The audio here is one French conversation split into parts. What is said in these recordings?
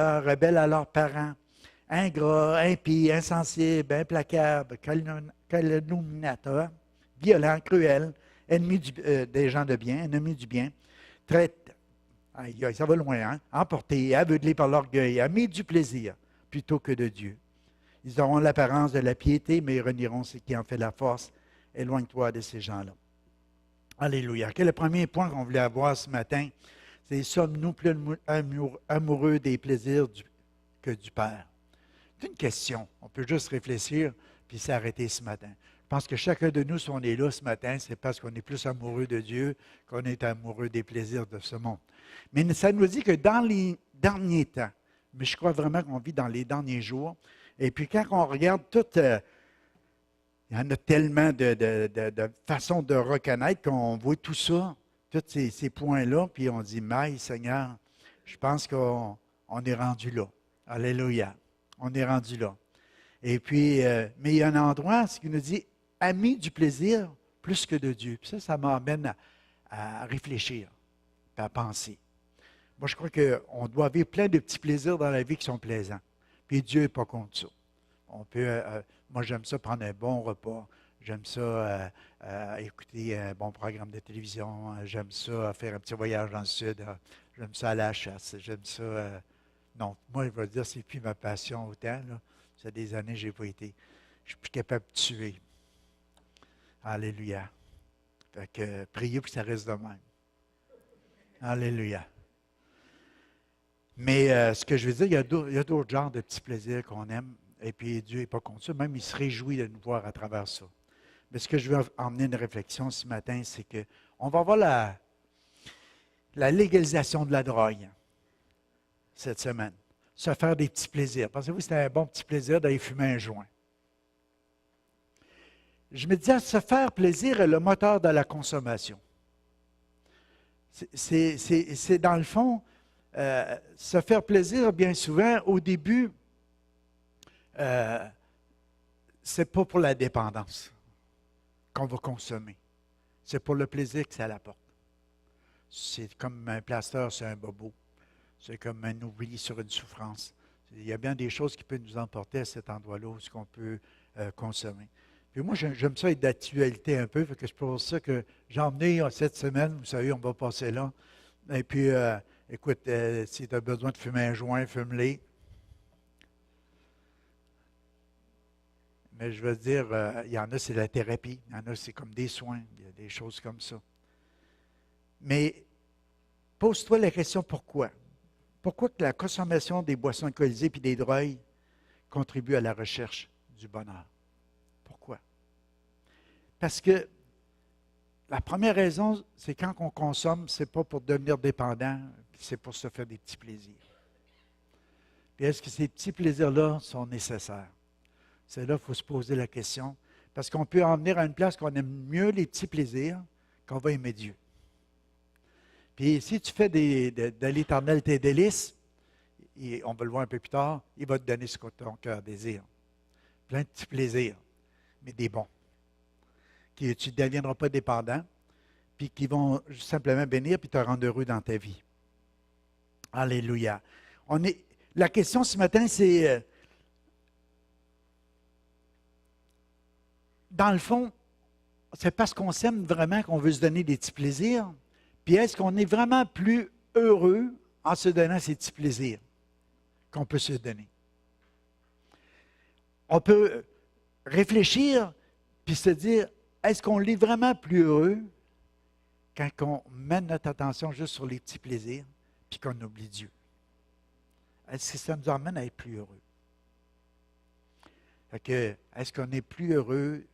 rebelles à leurs parents, ingrats, impies, insensibles, implacables, calomniateurs, violents, cruels, ennemis des gens de bien, ennemis du bien, aïe, aïe, ça va loin, hein? Emportés, aveuglés par l'orgueil, amis du plaisir plutôt que de Dieu. Ils auront l'apparence de la piété, mais ils renieront ce qui en fait la force. Éloigne-toi de ces gens-là. Alléluia. Quel est le premier point qu'on voulait avoir ce matin? C'est sommes-nous plus amoureux des plaisirs que du Père? C'est une question. On peut juste réfléchir puis s'arrêter ce matin. Je pense que chacun de nous, si on est là ce matin, c'est parce qu'on est plus amoureux de Dieu qu'on est amoureux des plaisirs de ce monde. Mais ça nous dit que dans les derniers temps, mais je crois vraiment qu'on vit dans les derniers jours, et puis quand on regarde tout, il y en a tellement de façons de reconnaître qu'on voit tout ça, tous ces points-là, puis on dit, Maï, Seigneur, je pense qu'on est rendu là. Alléluia. On est rendu là. Et puis, mais il y a un endroit, ce qui nous dit, amis du plaisir plus que de Dieu. Puis ça m'amène à réfléchir, à penser. Moi, je crois qu'on doit vivre plein de petits plaisirs dans la vie qui sont plaisants. Puis Dieu n'est pas contre ça. On peut, moi, j'aime ça prendre un bon repas. J'aime ça écouter un bon programme de télévision. J'aime ça faire un petit voyage dans le sud. J'aime ça aller à la chasse. J'aime ça. Non, moi, je vais dire, c'est plus ma passion autant. Là. Ça fait des années que je n'ai pas été. Je suis plus capable de tuer. Alléluia. Fait que priez pour que ça reste de même. Alléluia. Mais ce que je veux dire, il y a d'autres genres de petits plaisirs qu'on aime. Et puis Dieu n'est pas contre ça. Même il se réjouit de nous voir à travers ça. Mais ce que je veux emmener une réflexion ce matin, c'est qu'on va voir la légalisation de la drogue cette semaine. Se faire des petits plaisirs. Pensez-vous que c'était un bon petit plaisir d'aller fumer un joint? Je me disais, se faire plaisir est le moteur de la consommation. C'est dans le fond, se faire plaisir, bien souvent, au début, c'est pas pour la dépendance qu'on va consommer. C'est pour le plaisir que ça apporte. C'est comme un plaster sur un bobo. C'est comme un oubli sur une souffrance. Il y a bien des choses qui peuvent nous emporter à cet endroit-là où ce qu'on peut consommer. Puis moi, j'aime ça être d'actualité un peu, c'est pour ça que j'ai emmené cette semaine, vous savez, on va passer là. Et puis, écoute, si tu as besoin de fumer un joint, fume-les. Mais je veux dire, il y en a, c'est la thérapie. Il y en a, c'est comme des soins. Il y a des choses comme ça. Mais pose-toi la question, pourquoi? Pourquoi que la consommation des boissons alcoolisées et des drogues contribue à la recherche du bonheur? Pourquoi? Parce que la première raison, c'est quand on consomme, ce n'est pas pour devenir dépendant, c'est pour se faire des petits plaisirs. Puis est-ce que ces petits plaisirs-là sont nécessaires? C'est là qu'il faut se poser la question, parce qu'on peut en venir à une place qu'on aime mieux les petits plaisirs qu'on va aimer Dieu. Puis si tu fais de l'Éternel tes délices, et on va le voir un peu plus tard, il va te donner ce que ton cœur désire. Plein de petits plaisirs, mais des bons. Tu ne deviendras pas dépendant, puis qui vont simplement bénir puis te rendre heureux dans ta vie. Alléluia. La question ce matin, c'est, dans le fond, c'est parce qu'on s'aime vraiment qu'on veut se donner des petits plaisirs, puis est-ce qu'on est vraiment plus heureux en se donnant ces petits plaisirs qu'on peut se donner? On peut réfléchir puis se dire, est-ce qu'on est vraiment plus heureux quand on met notre attention juste sur les petits plaisirs puis qu'on oublie Dieu? Est-ce que ça nous emmène à être plus heureux? Fait que, est-ce qu'on est plus heureux,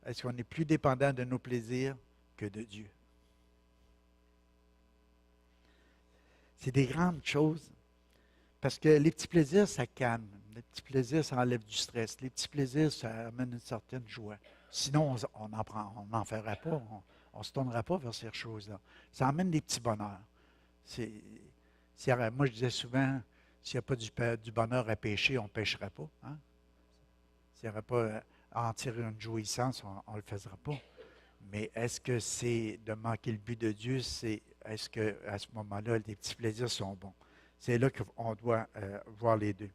est-ce qu'on est plus dépendant de nos plaisirs que de Dieu? C'est des grandes choses. Parce que les petits plaisirs, ça calme. Les petits plaisirs, ça enlève du stress. Les petits plaisirs, ça amène une certaine joie. Sinon, on n'en ferait pas. On ne se tournerait pas vers ces choses-là. Ça amène des petits bonheurs. Moi, je disais souvent, s'il n'y a pas du bonheur à pécher, on ne pécherait pas. Hein? S'il n'y avait pas à en tirer une jouissance, on ne le faisait pas. Mais est-ce que c'est de manquer le but de Dieu? Est-ce qu'à ce moment-là, les petits plaisirs sont bons? c'est là qu'on doit voir les deux.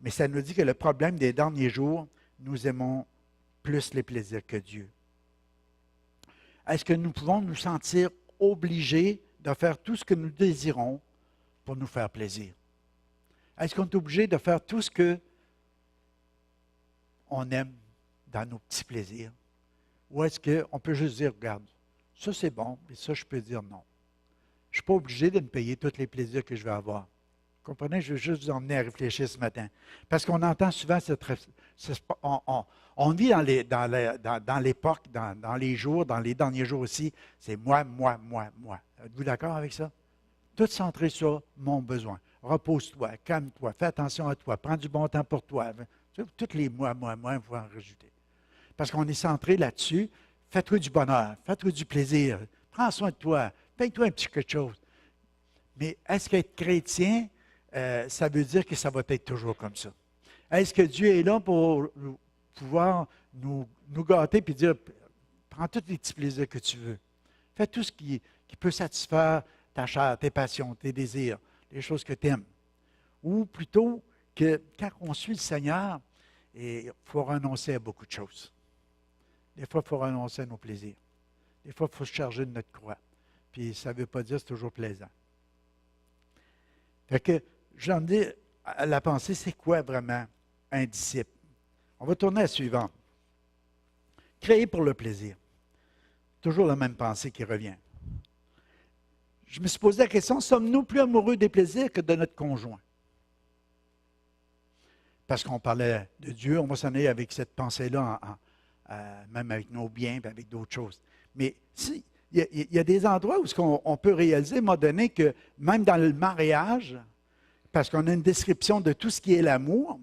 Mais ça nous dit que le problème des derniers jours, nous aimons plus les plaisirs que Dieu. Est-ce que nous pouvons nous sentir obligés de faire tout ce que nous désirons pour nous faire plaisir? Est-ce qu'on est obligé de faire tout ce qu'on aime dans nos petits plaisirs? Ou est-ce qu'on peut juste dire, regarde, ça c'est bon, mais ça je peux dire non. Je ne suis pas obligé de me payer tous les plaisirs que je vais avoir. Vous comprenez? Je veux juste vous emmener à réfléchir ce matin. Parce qu'on entend souvent on vit dans l'époque, dans les jours, dans les derniers jours aussi, c'est moi, moi, moi, moi. Êtes-vous d'accord avec ça? Tout centré sur mon besoin. Repose-toi, calme-toi, fais attention à toi, prends du bon temps pour toi. Toutes les moi, il faut en rajouter. Parce qu'on est centré là-dessus. Fais-toi du bonheur, fais-toi du plaisir, prends soin de toi, paye-toi un petit quelque chose. Mais est-ce qu'être chrétien, ça veut dire que ça va être toujours comme ça? Est-ce que Dieu est là pour pouvoir nous gâter et dire, prends tous les petits plaisirs que tu veux. Fais tout ce qui peut satisfaire ta chair, tes passions, tes désirs, les choses que tu aimes. Ou plutôt que quand on suit le Seigneur, il faut renoncer à beaucoup de choses. Des fois, il faut renoncer à nos plaisirs. Des fois, il faut se charger de notre croix. Puis ça ne veut pas dire que c'est toujours plaisant. Fait que, j'en dis, à la pensée, c'est quoi vraiment un disciple? On va tourner à la suivante. Créer pour le plaisir. Toujours la même pensée qui revient. Je me suis posé la question, sommes-nous plus amoureux des plaisirs que de notre conjoint? Parce qu'on parlait de Dieu, on va s'en aller avec cette pensée-là, même avec nos biens, et avec d'autres choses. Mais il y a des endroits où on peut réaliser, à un moment donné, que même dans le mariage, parce qu'on a une description de tout ce qui est l'amour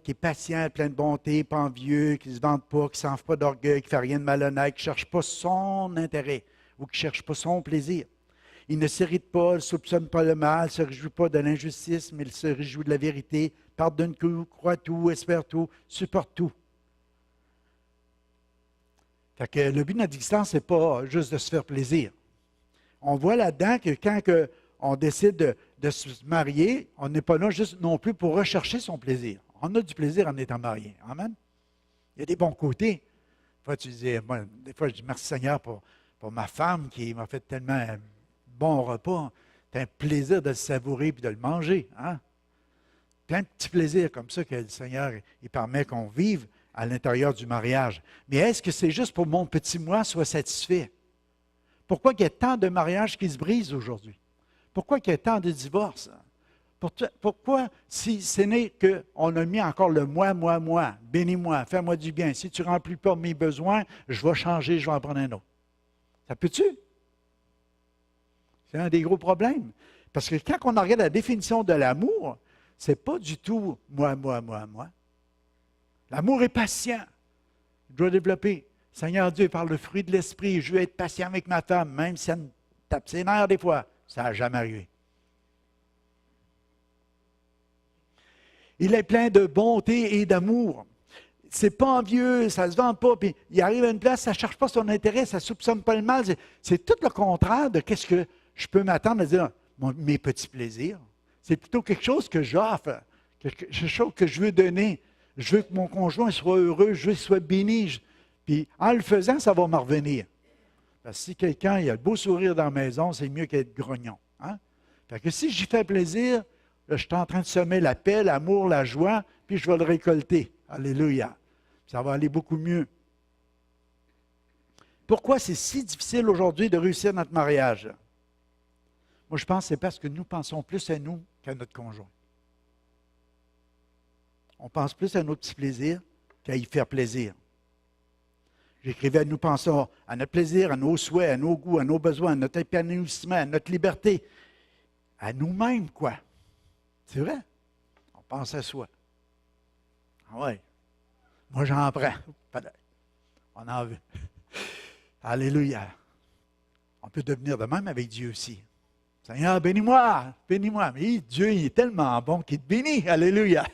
qui est patient, plein de bonté, pas envieux, qui ne se vante pas, qui ne s'enfle pas d'orgueil, qui ne fait rien de malhonnête, qui ne cherche pas son intérêt ou qui ne cherche pas son plaisir. Il ne s'irrite pas, ne soupçonne pas le mal, ne se réjouit pas de l'injustice, mais il se réjouit de la vérité, pardonne tout, croit tout, espère tout, supporte tout. Fait que le but de notre existence, ce n'est pas juste de se faire plaisir. On voit là-dedans que quand on décide de se marier, on n'est pas là juste non plus pour rechercher son plaisir. On a du plaisir en étant marié. Amen. Il y a des bons côtés. Des fois, je dis merci Seigneur pour ma femme qui m'a fait tellement un bon repas. C'est un plaisir de le savourer et de le manger. Hein? Plein de petits plaisirs comme ça que le Seigneur il permet qu'on vive à l'intérieur du mariage. Mais est-ce que c'est juste pour mon petit moi soit satisfait? Pourquoi il y a tant de mariages qui se brisent aujourd'hui? Pourquoi il y a tant de divorces? Pourquoi, si ce n'est qu'on a mis encore le moi, bénis-moi, fais-moi du bien, si tu ne remplis pas mes besoins, je vais changer, je vais en prendre un autre. Ça peut-tu? C'est un des gros problèmes. Parce que quand on regarde la définition de l'amour, ce n'est pas du tout moi. L'amour est patient. Je dois développer. Seigneur Dieu, par le fruit de l'esprit, je veux être patient avec ma femme, même si elle me tape ses nerfs des fois. Ça n'a jamais arrivé. Il est plein de bonté et d'amour. C'est pas envieux, ça ne se vend pas, puis il arrive à une place, ça ne cherche pas son intérêt, ça ne soupçonne pas le mal. C'est tout le contraire de ce que je peux m'attendre à dire, mes petits plaisirs. C'est plutôt quelque chose que j'offre, quelque chose que je veux donner. Je veux que mon conjoint soit heureux, je veux qu'il soit béni. Puis en le faisant, ça va me revenir. Parce que si quelqu'un a le beau sourire dans la maison, c'est mieux qu'être grognon. Hein? Fait que si j'y fais plaisir, là, je suis en train de semer la paix, l'amour, la joie, puis je vais le récolter. Alléluia. Ça va aller beaucoup mieux. Pourquoi c'est si difficile aujourd'hui de réussir notre mariage? Moi, je pense que c'est parce que nous pensons plus à nous qu'à notre conjoint. On pense plus à nos petits plaisirs qu'à y faire plaisir. J'écrivais, nous pensons à notre plaisir, à nos souhaits, à nos goûts, à nos besoins, à notre épanouissement, à notre liberté, à nous-mêmes, quoi. C'est vrai? On pense à soi. Ah ouais. Moi, j'en prends. On en veut. Alléluia. On peut devenir de même avec Dieu aussi. Seigneur, bénis-moi, bénis-moi. Mais Dieu, il est tellement bon qu'il te bénit. Alléluia.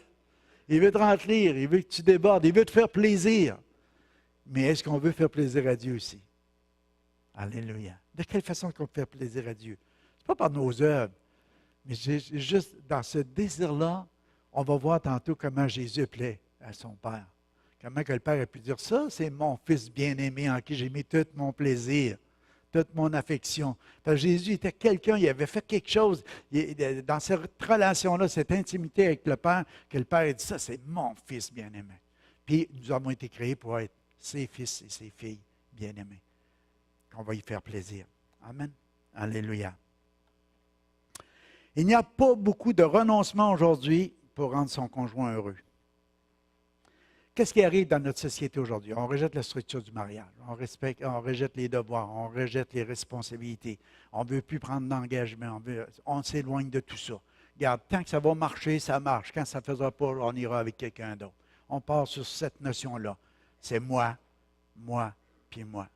Il veut te remplir, il veut que tu débordes, il veut te faire plaisir. Mais est-ce qu'on veut faire plaisir à Dieu aussi? Alléluia. De quelle façon qu'on peut faire plaisir à Dieu? Ce n'est pas par nos œuvres. Mais juste dans ce désir-là, on va voir tantôt comment Jésus plaît à son Père. Comment que le Père a pu dire ça, c'est mon Fils bien-aimé en qui j'ai mis tout mon plaisir, toute mon affection. Parce que Jésus était quelqu'un, il avait fait quelque chose dans cette relation-là, cette intimité avec le Père, que le Père a dit ça, c'est mon Fils bien-aimé. Puis nous avons été créés pour être ses fils et ses filles bien-aimés, qu'on va y faire plaisir. Amen. Alléluia. Il n'y a pas beaucoup de renoncement aujourd'hui pour rendre son conjoint heureux. Qu'est-ce qui arrive dans notre société aujourd'hui? On rejette la structure du mariage, on rejette les devoirs, on rejette les responsabilités, on ne veut plus prendre d'engagement, on s'éloigne de tout ça. Regarde, tant que ça va marcher, ça marche. Quand ça ne faisra pas, on ira avec quelqu'un d'autre. On part sur cette notion-là. C'est moi, puis moi.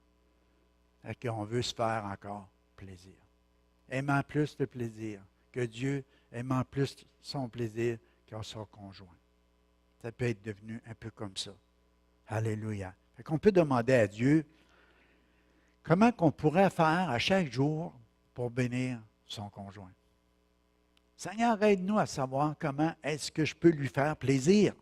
Et qu'on veut se faire encore plaisir. Aimant plus le plaisir que Dieu, aimant plus son plaisir que son conjoint. Ça peut être devenu un peu comme ça. Alléluia. Fait qu'on peut demander à Dieu comment qu'on pourrait faire à chaque jour pour bénir son conjoint. Seigneur, aide-nous à savoir comment est-ce que je peux lui faire plaisir.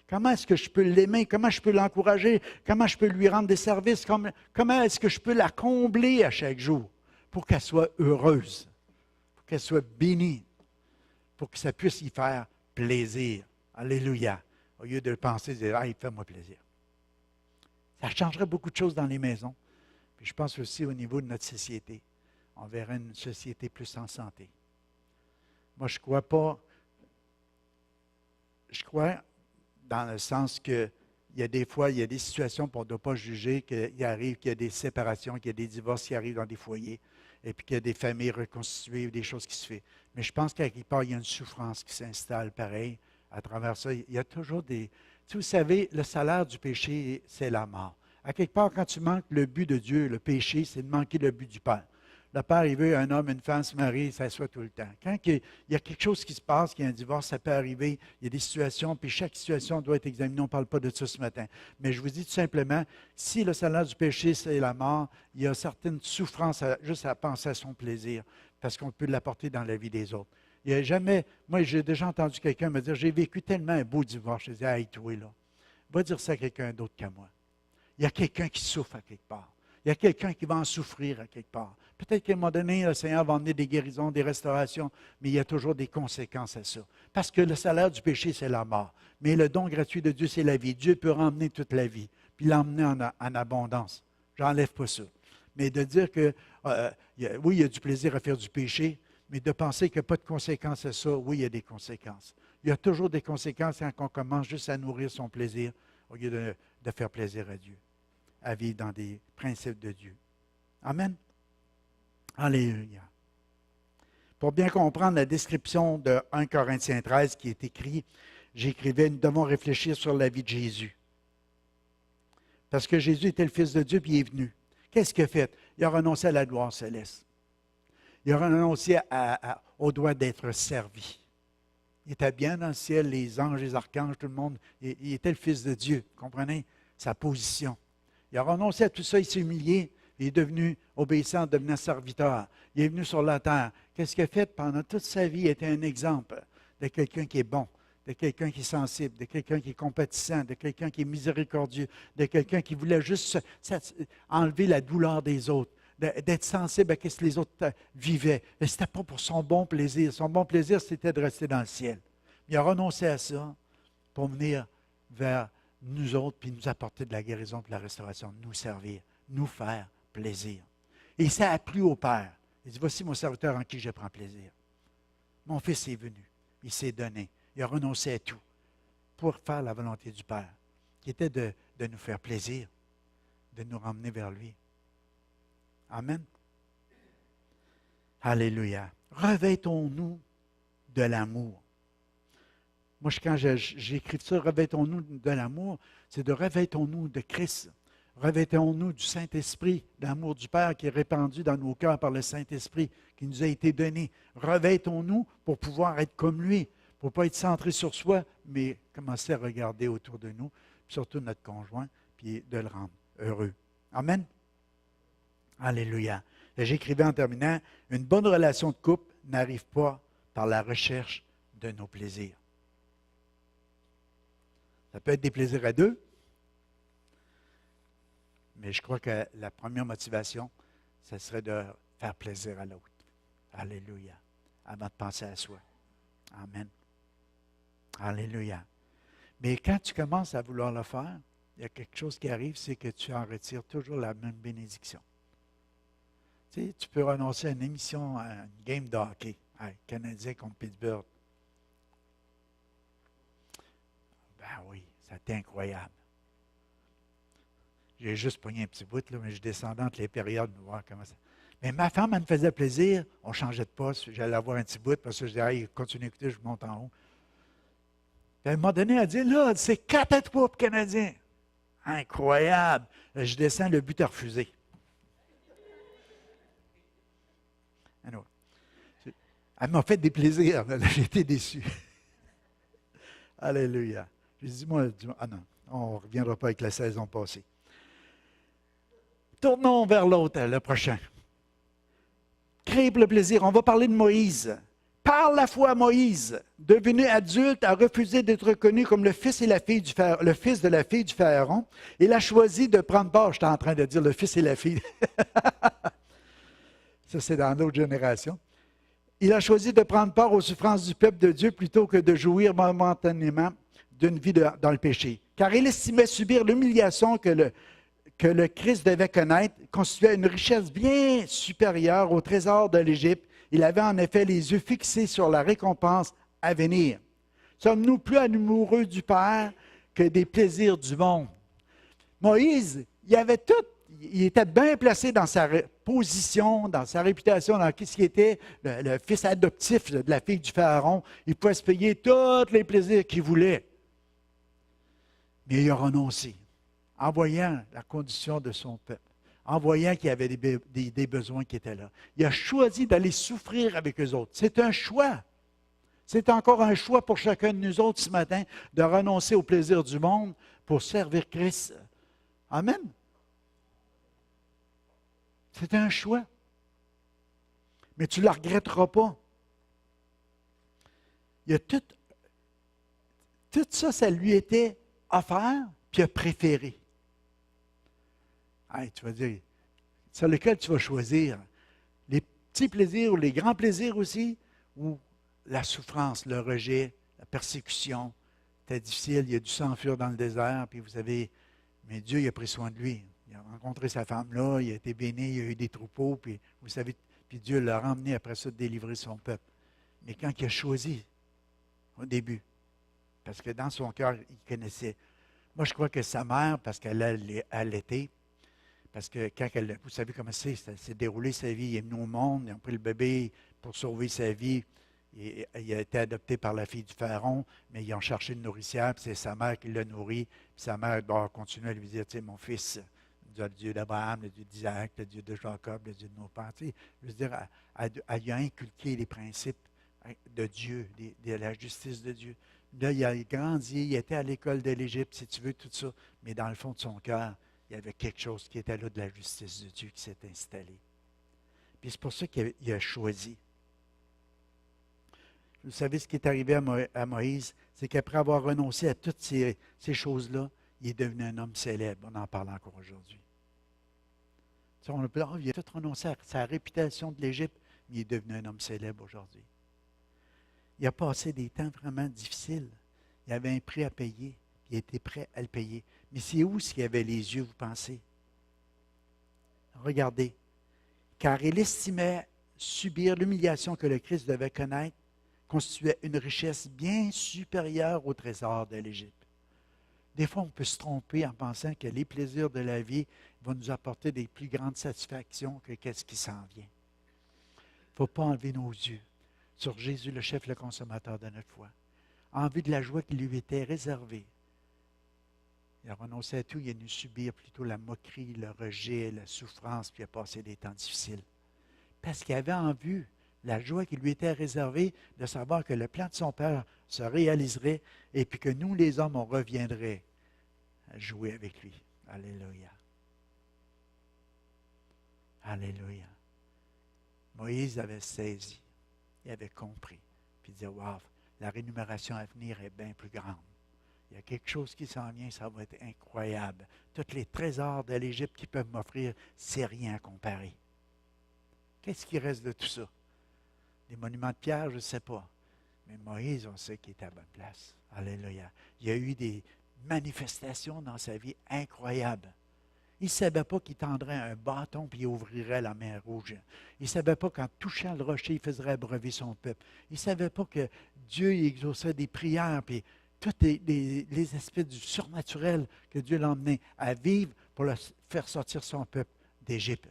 Comment est-ce que je peux l'aimer? Comment je peux l'encourager? Comment je peux lui rendre des services? Comment est-ce que je peux la combler à chaque jour pour qu'elle soit heureuse, pour qu'elle soit bénie, pour que ça puisse y faire plaisir. Alléluia. Au lieu de penser, de dire, ah, il fait-moi plaisir. Ça changerait beaucoup de choses dans les maisons. Puis je pense aussi au niveau de notre société. On verrait une société plus en santé. Moi, je crois pas. Je crois dans le sens que il y a des fois, il y a des situations qu'on ne doit pas juger, qu'il arrive qu'il y a des séparations, qu'il y a des divorces qui arrivent dans des foyers, et puis qu'il y a des familles reconstituées, des choses qui se font. Mais je pense qu'à quelque part, il y a une souffrance qui s'installe pareil. À travers ça, il y a toujours des... Tu sais, vous savez, le salaire du péché, c'est la mort. À quelque part, quand tu manques le but de Dieu, le péché, c'est de manquer le but du Père. Le Père, il veut un homme, une femme se marient, ça soit tout le temps. Quand il y a quelque chose qui se passe, qu'il y a un divorce, ça peut arriver, il y a des situations, puis chaque situation doit être examinée. On ne parle pas de ça ce matin. Mais je vous dis tout simplement, si le salaire du péché, c'est la mort, il y a certaines souffrances juste à penser à son plaisir, parce qu'on peut l'apporter dans la vie des autres. Il n'y a jamais, moi j'ai déjà entendu quelqu'un me dire, j'ai vécu tellement un beau divorce. Je dis, hey, toi là, va dire ça à quelqu'un d'autre qu'à moi. Il y a quelqu'un qui souffre à quelque part. Il y a quelqu'un qui va en souffrir à quelque part. Peut-être qu'à un moment donné, le Seigneur va emmener des guérisons, des restaurations, mais il y a toujours des conséquences à ça. Parce que le salaire du péché, c'est la mort. Mais le don gratuit de Dieu, c'est la vie. Dieu peut emmener toute la vie, puis l'emmener en abondance. J'enlève pas ça. Mais de dire que, oui, il y a du plaisir à faire du péché, mais de penser qu'il n'y a pas de conséquences à ça, oui, il y a des conséquences. Il y a toujours des conséquences quand on commence juste à nourrir son plaisir au lieu de faire plaisir à Dieu, à vivre dans des principes de Dieu. Amen. Alléluia. Pour bien comprendre la description de 1 Corinthiens 13 qui est écrit, j'écrivais, nous devons réfléchir sur la vie de Jésus. Parce que Jésus était le Fils de Dieu, puis il est venu. Qu'est-ce qu'il a fait? Il a renoncé à la gloire céleste. Il a renoncé au droit d'être servi. Il était bien dans le ciel, les anges, les archanges, tout le monde. Il était le Fils de Dieu, vous comprenez? Sa position. Il a renoncé à tout ça, il s'est humilié. Il est devenu obéissant, devenant serviteur. Il est venu sur la terre. Qu'est-ce qu'il a fait pendant toute sa vie? Il était un exemple de quelqu'un qui est bon, de quelqu'un qui est sensible, de quelqu'un qui est compatissant, de quelqu'un qui est miséricordieux, de quelqu'un qui voulait juste enlever la douleur des autres, d'être sensible à ce que les autres vivaient. Mais ce n'était pas pour son bon plaisir. Son bon plaisir, c'était de rester dans le ciel. Il a renoncé à ça pour venir vers nous autres, puis nous apporter de la guérison, de la restauration, nous servir, nous faire plaisir. Et ça a plu au Père. Il dit, voici mon serviteur en qui je prends plaisir. Mon fils est venu. Il s'est donné. Il a renoncé à tout pour faire la volonté du Père, qui était de nous faire plaisir, de nous ramener vers lui. Amen. Alléluia. Revêtons-nous de l'amour. Moi, quand j'écris ça, revêtons-nous de l'amour, c'est de revêtons-nous de Christ. Revêtons-nous du Saint-Esprit, l'amour du Père qui est répandu dans nos cœurs par le Saint-Esprit qui nous a été donné. Revêtons-nous pour pouvoir être comme lui, pour ne pas être centré sur soi, mais commencer à regarder autour de nous, puis surtout notre conjoint, puis de le rendre heureux. Amen. Alléluia. J'écrivais en terminant, une bonne relation de couple n'arrive pas par la recherche de nos plaisirs. Ça peut être des plaisirs à deux, mais je crois que la première motivation, ce serait de faire plaisir à l'autre. Alléluia. Avant de penser à soi. Amen. Alléluia. Mais quand tu commences à vouloir le faire, il y a quelque chose qui arrive, c'est que tu en retires toujours la même bénédiction. Tu sais, tu peux renoncer à une émission, à une game de hockey, Canadien contre Pittsburgh. Ben oui, c'était incroyable. J'ai juste pogné un petit bout, là, mais je descendais entre les périodes pour voir comment ça. Mais ma femme, elle me faisait plaisir. On ne changeait de poste. J'allais avoir un petit bout parce que je disais, hey, continue à écouter, je monte en haut. Puis à un moment donné, elle dit, là, c'est 4-3 pour Canadien. Incroyable. Je descends, le but est refusé. Alors, elle m'a fait des plaisirs. J'ai été déçu. Alléluia. J'ai dit, moi, non, on ne reviendra pas avec la saison passée. Tournons vers l'autre, le prochain. Créer pour le plaisir. On va parler de Moïse. Par la foi, Moïse, devenu adulte, a refusé d'être reconnu comme le fils et la fille du pharaon, le fils de la fille du Pharaon. Il a choisi de prendre part. J'étais en train de dire le fils et la fille. Ça, c'est dans d'autres générations. Il a choisi de prendre part aux souffrances du peuple de Dieu plutôt que de jouir momentanément d'une vie dans le péché. Car il estimait subir l'humiliation que le Christ devait connaître constituait une richesse bien supérieure au trésor de l'Égypte. Il avait en effet les yeux fixés sur la récompense à venir. Sommes-nous plus amoureux du Père que des plaisirs du monde? Moïse, il avait tout. Il était bien placé dans sa position, dans sa réputation, dans ce qui était le fils adoptif de la fille du Pharaon. Il pouvait se payer tous les plaisirs qu'il voulait. Mais il a renoncé, en voyant la condition de son peuple, en voyant qu'il y avait des besoins qui étaient là. Il a choisi d'aller souffrir avec eux autres. C'est un choix. C'est encore un choix pour chacun de nous autres ce matin de renoncer au plaisir du monde pour servir Christ. Amen. C'est un choix. Mais tu ne le regretteras pas. Il y a tout ça, ça lui était offert, puis il a préféré. Hey, tu vas dire, sur lequel tu vas choisir? Les petits plaisirs ou les grands plaisirs aussi, ou la souffrance, le rejet, la persécution. C'était difficile, il a dû s'enfuir dans le désert, puis vous savez, mais Dieu il a pris soin de lui. Il a rencontré sa femme là, il a été béni, il a eu des troupeaux, puis vous savez, puis Dieu l'a ramené après ça de délivrer son peuple. Mais quand il a choisi, au début, parce que dans son cœur, il connaissait. Moi, je crois que sa mère, parce qu'elle allaitait, parce que quand vous savez comment ça s'est déroulé sa vie, il est venu au monde, ils ont pris le bébé pour sauver sa vie. Il a été adopté par la fille du Pharaon, mais ils ont cherché une nourricière, puis c'est sa mère qui l'a nourri. Puis sa mère doit continuer à lui dire, tu sais, mon fils, le Dieu d'Abraham, le Dieu d'Isaac, le Dieu de Jacob, le Dieu de nos pères. Tu sais, je veux dire, elle lui a inculqué les principes de Dieu, de la justice de Dieu. Là, il a grandi, il était à l'école de l'Égypte, si tu veux, tout ça. Mais dans le fond de son cœur, il y avait quelque chose qui était là de la justice de Dieu qui s'est installé. Puis c'est pour ça qu'il a choisi. Vous savez ce qui est arrivé à Moïse, c'est qu'après avoir renoncé à toutes ces choses-là, il est devenu un homme célèbre. On en parle encore aujourd'hui. On a il a tout renoncé à sa réputation de l'Égypte, mais il est devenu un homme célèbre aujourd'hui. Il a passé des temps vraiment difficiles. Il avait un prix à payer, puis il était prêt à le payer. Mais c'est où s'il avait les yeux, vous pensez? Regardez. Car il estimait subir l'humiliation que le Christ devait connaître constituait une richesse bien supérieure au trésor de l'Égypte. Des fois, on peut se tromper en pensant que les plaisirs de la vie vont nous apporter des plus grandes satisfactions que qu'est-ce qui s'en vient. Il ne faut pas enlever nos yeux sur Jésus, le chef, le consommateur de notre foi, en vue de la joie qui lui était réservée. Il a renoncé à tout, il est venu subir plutôt la moquerie, le rejet, la souffrance, puis il a passé des temps difficiles. Parce qu'il avait en vue la joie qui lui était réservée de savoir que le plan de son Père se réaliserait et puis que nous, les hommes, on reviendrait à jouer avec lui. Alléluia. Alléluia. Moïse avait saisi, il avait compris puis dire, wow, la rémunération à venir est bien plus grande. Il y a quelque chose qui s'en vient, ça va être incroyable. Tous les trésors de l'Égypte qu'ils peuvent m'offrir, c'est rien à comparer. Qu'est-ce qui reste de tout ça? Des monuments de pierre, je ne sais pas. Mais Moïse, on sait qu'il était à la bonne place. Alléluia. Il y a eu des manifestations dans sa vie incroyables. Il ne savait pas qu'il tendrait un bâton et il ouvrirait la mer rouge. Il ne savait pas qu'en touchant le rocher, il faisait abreuver son peuple. Il ne savait pas que Dieu exauçait des prières puis tous les aspects du surnaturel que Dieu l'a emmené à vivre pour faire sortir son peuple d'Égypte.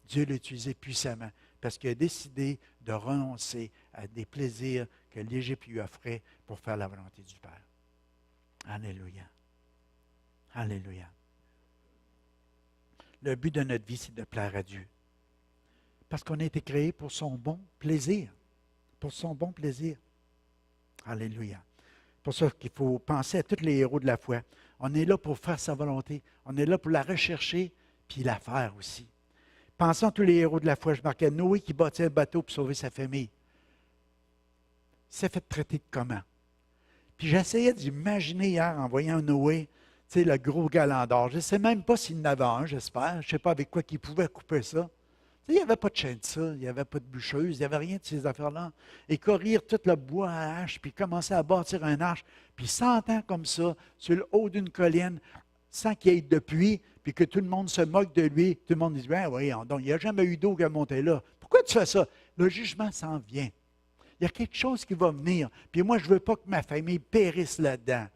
Dieu l'a utilisé puissamment parce qu'il a décidé de renoncer à des plaisirs que l'Égypte lui offrait pour faire la volonté du Père. Alléluia. Alléluia. Le but de notre vie, c'est de plaire à Dieu. Parce qu'on a été créé pour son bon plaisir. Pour son bon plaisir. Alléluia. C'est pour ça qu'il faut penser à tous les héros de la foi. On est là pour faire sa volonté. On est là pour la rechercher, puis la faire aussi. Pensons à tous les héros de la foi. Je marquais Noé qui bâtit un bateau pour sauver sa famille. Il s'est fait traiter de comment? Puis j'essayais d'imaginer hier, en voyant Noé, tu sais, le gros galant d'or. Je ne sais même pas s'il en avait un, j'espère. Je ne sais pas avec quoi il pouvait couper ça. Il n'y avait pas de chaîne de ça, il n'y avait pas de bûcheuse, il n'y avait rien de ces affaires-là. Et courir tout le bois à hache, puis commencer à bâtir un arche, puis 100 ans comme ça, sur le haut d'une colline, sans qu'il y ait de pluie, puis que tout le monde se moque de lui. Tout le monde dit, ben oui, donc, il n'y a jamais eu d'eau qui a monté là. Pourquoi tu fais ça? Le jugement s'en vient. Il y a quelque chose qui va venir. Puis moi, je ne veux pas que ma famille périsse là-dedans.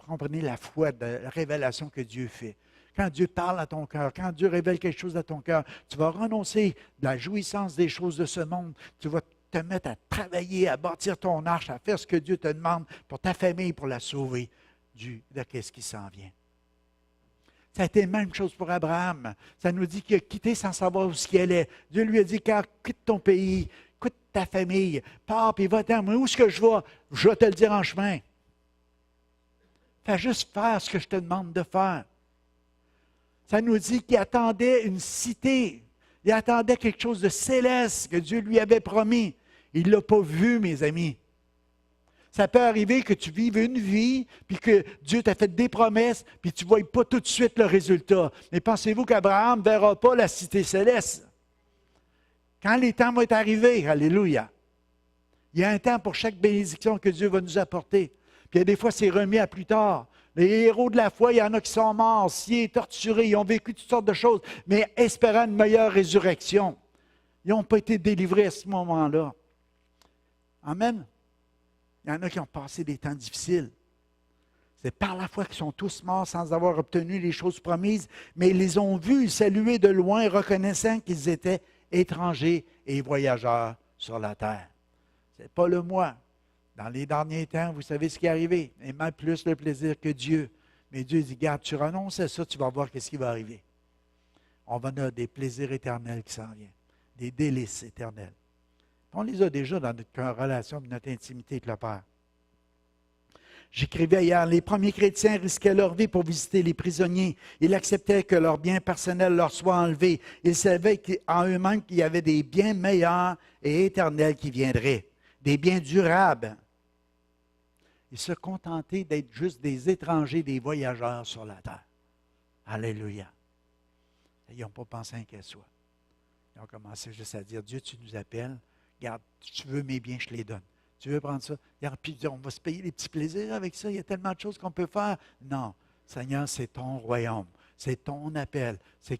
Comprenez la foi, la révélation que Dieu fait. Quand Dieu parle à ton cœur, quand Dieu révèle quelque chose à ton cœur, tu vas renoncer de la jouissance des choses de ce monde. Tu vas te mettre à travailler, à bâtir ton arche, à faire ce que Dieu te demande pour ta famille, pour la sauver de ce qui s'en vient. Ça a été la même chose pour Abraham. Ça nous dit qu'il a quitté sans savoir où il allait. Dieu lui a dit, car quitte ton pays, quitte ta famille, pars et va-t'en. Mais où est-ce que je vais? Je vais te le dire en chemin. Fais juste faire ce que je te demande de faire. Ça nous dit qu'il attendait une cité. Il attendait quelque chose de céleste que Dieu lui avait promis. Il ne l'a pas vu, mes amis. Ça peut arriver que tu vives une vie, puis que Dieu t'a fait des promesses, puis tu ne vois pas tout de suite le résultat. Mais pensez-vous qu'Abraham ne verra pas la cité céleste? Quand les temps vont être arrivés, alléluia, il y a un temps pour chaque bénédiction que Dieu va nous apporter. Puis il y a des fois, c'est remis à plus tard. Les héros de la foi, il y en a qui sont morts, sciés, torturés, ils ont vécu toutes sortes de choses, mais espérant une meilleure résurrection. Ils n'ont pas été délivrés à ce moment-là. Amen. Il y en a qui ont passé des temps difficiles. C'est par la foi qu'ils sont tous morts sans avoir obtenu les choses promises, mais ils les ont vus saluer de loin, reconnaissant qu'ils étaient étrangers et voyageurs sur la terre. Ce n'est pas le moi. Dans les derniers temps, vous savez ce qui est arrivé. Aimer plus le plaisir que Dieu. Mais Dieu dit, garde, tu renonces à ça, tu vas voir ce qui va arriver. On va avoir des plaisirs éternels qui s'en viennent. Des délices éternels. On les a déjà dans notre relation, notre intimité avec le Père. J'écrivais hier, les premiers chrétiens risquaient leur vie pour visiter les prisonniers. Ils acceptaient que leurs biens personnels leur soient enlevés. Ils savaient en eux-mêmes qu'il y avait des biens meilleurs et éternels qui viendraient. Des biens durables. Ils se contentaient d'être juste des étrangers, des voyageurs sur la terre. Alléluia. Ils n'ont pas pensé qu'à soi. Ils ont commencé juste à dire, Dieu, tu nous appelles. Regarde, tu veux mes biens, je les donne. Tu veux prendre ça? Regarde, puis on va se payer des petits plaisirs avec ça. Il y a tellement de choses qu'on peut faire. Non, Seigneur, c'est ton royaume. C'est ton appel. C'est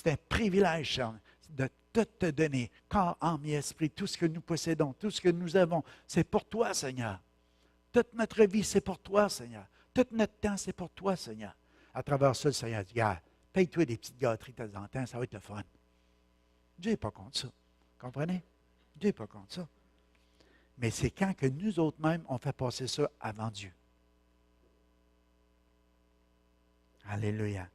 un privilège, Seigneur, de tout te donner. Corps, âme et esprit, tout ce que nous possédons, tout ce que nous avons, c'est pour toi, Seigneur. Toute notre vie, c'est pour toi, Seigneur. Tout notre temps, c'est pour toi, Seigneur. À travers ça, le Seigneur dit, regarde, paye-toi des petites gâteries de temps en temps, ça va être le fun. Dieu n'est pas contre ça. Comprenez? Dieu n'est pas contre ça. Mais c'est quand que nous autres mêmes, on fait passer ça avant Dieu. Alléluia.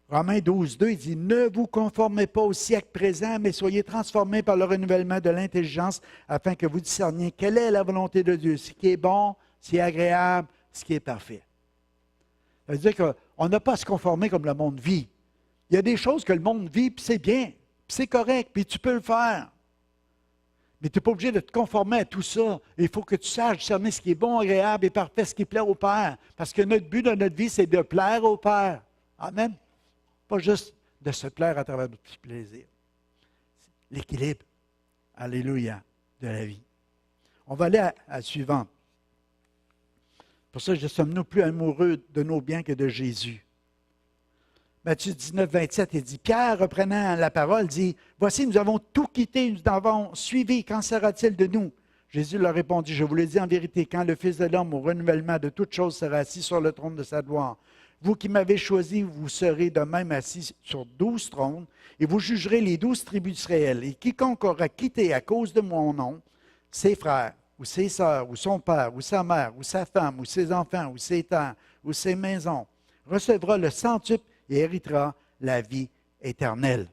Romains 12, 2, il dit, ne vous conformez pas au siècle présent, mais soyez transformés par le renouvellement de l'intelligence, afin que vous discerniez quelle est la volonté de Dieu, ce qui est bon, ce qui est agréable, ce qui est parfait. Ça veut dire qu'on n'a pas à se conformer comme le monde vit. Il y a des choses que le monde vit, puis c'est bien, puis c'est correct, puis tu peux le faire. Mais tu n'es pas obligé de te conformer à tout ça. Il faut que tu saches discerner ce qui est bon, agréable et parfait, ce qui plaît au Père. Parce que notre but dans notre vie, c'est de plaire au Père. Amen. Pas juste de se plaire à travers notre petit plaisir. L'équilibre, alléluia, de la vie. On va aller à la suivante. Pour ça, sommes-nous plus amoureux de nos biens que de Jésus. Matthieu 19, 27, il dit, Pierre, reprenant la parole, dit, « Voici, nous avons tout quitté, nous avons suivi, qu'en sera-t-il de nous? » Jésus leur répondit, « Je vous le dis en vérité, quand le Fils de l'homme, au renouvellement de toutes choses, sera assis sur le trône de sa gloire, vous qui m'avez choisi, vous serez de même assis sur 12 trônes, et vous jugerez les 12 tribus d'Israël. Et quiconque aura quitté à cause de mon nom, ses frères, ou ses sœurs, ou son père, ou sa mère, ou sa femme, ou ses enfants, ou ses terres, ou ses maisons, recevra le centuple et héritera la vie éternelle. »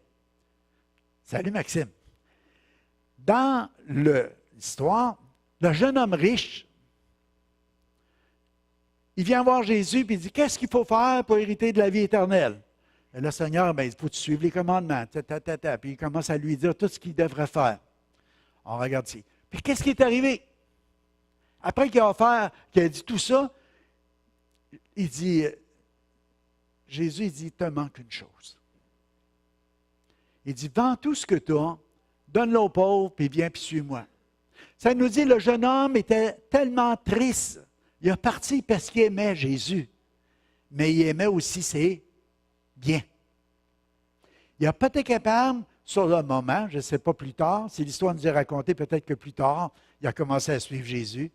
Salut Maxime. Dans l'histoire, le jeune homme riche, il vient voir Jésus et il dit, « Qu'est-ce qu'il faut faire pour hériter de la vie éternelle? » Et le Seigneur, il faut que tu suives les commandements. Puis il commence à lui dire tout ce qu'il devrait faire. On regarde ici. Puis qu'est-ce qui est arrivé? Après qu'il a dit tout ça, il dit, Jésus il dit, il te manque une chose. Il dit, vends tout ce que tu as, donne-le aux pauvres, puis viens, puis suis-moi. Ça nous dit, le jeune homme était tellement triste. Il est parti parce qu'il aimait Jésus, mais il aimait aussi ses biens. Il n'a pas été capable, sur le moment, je ne sais pas plus tard, si l'histoire nous est racontée, peut-être que plus tard, il a commencé à suivre Jésus.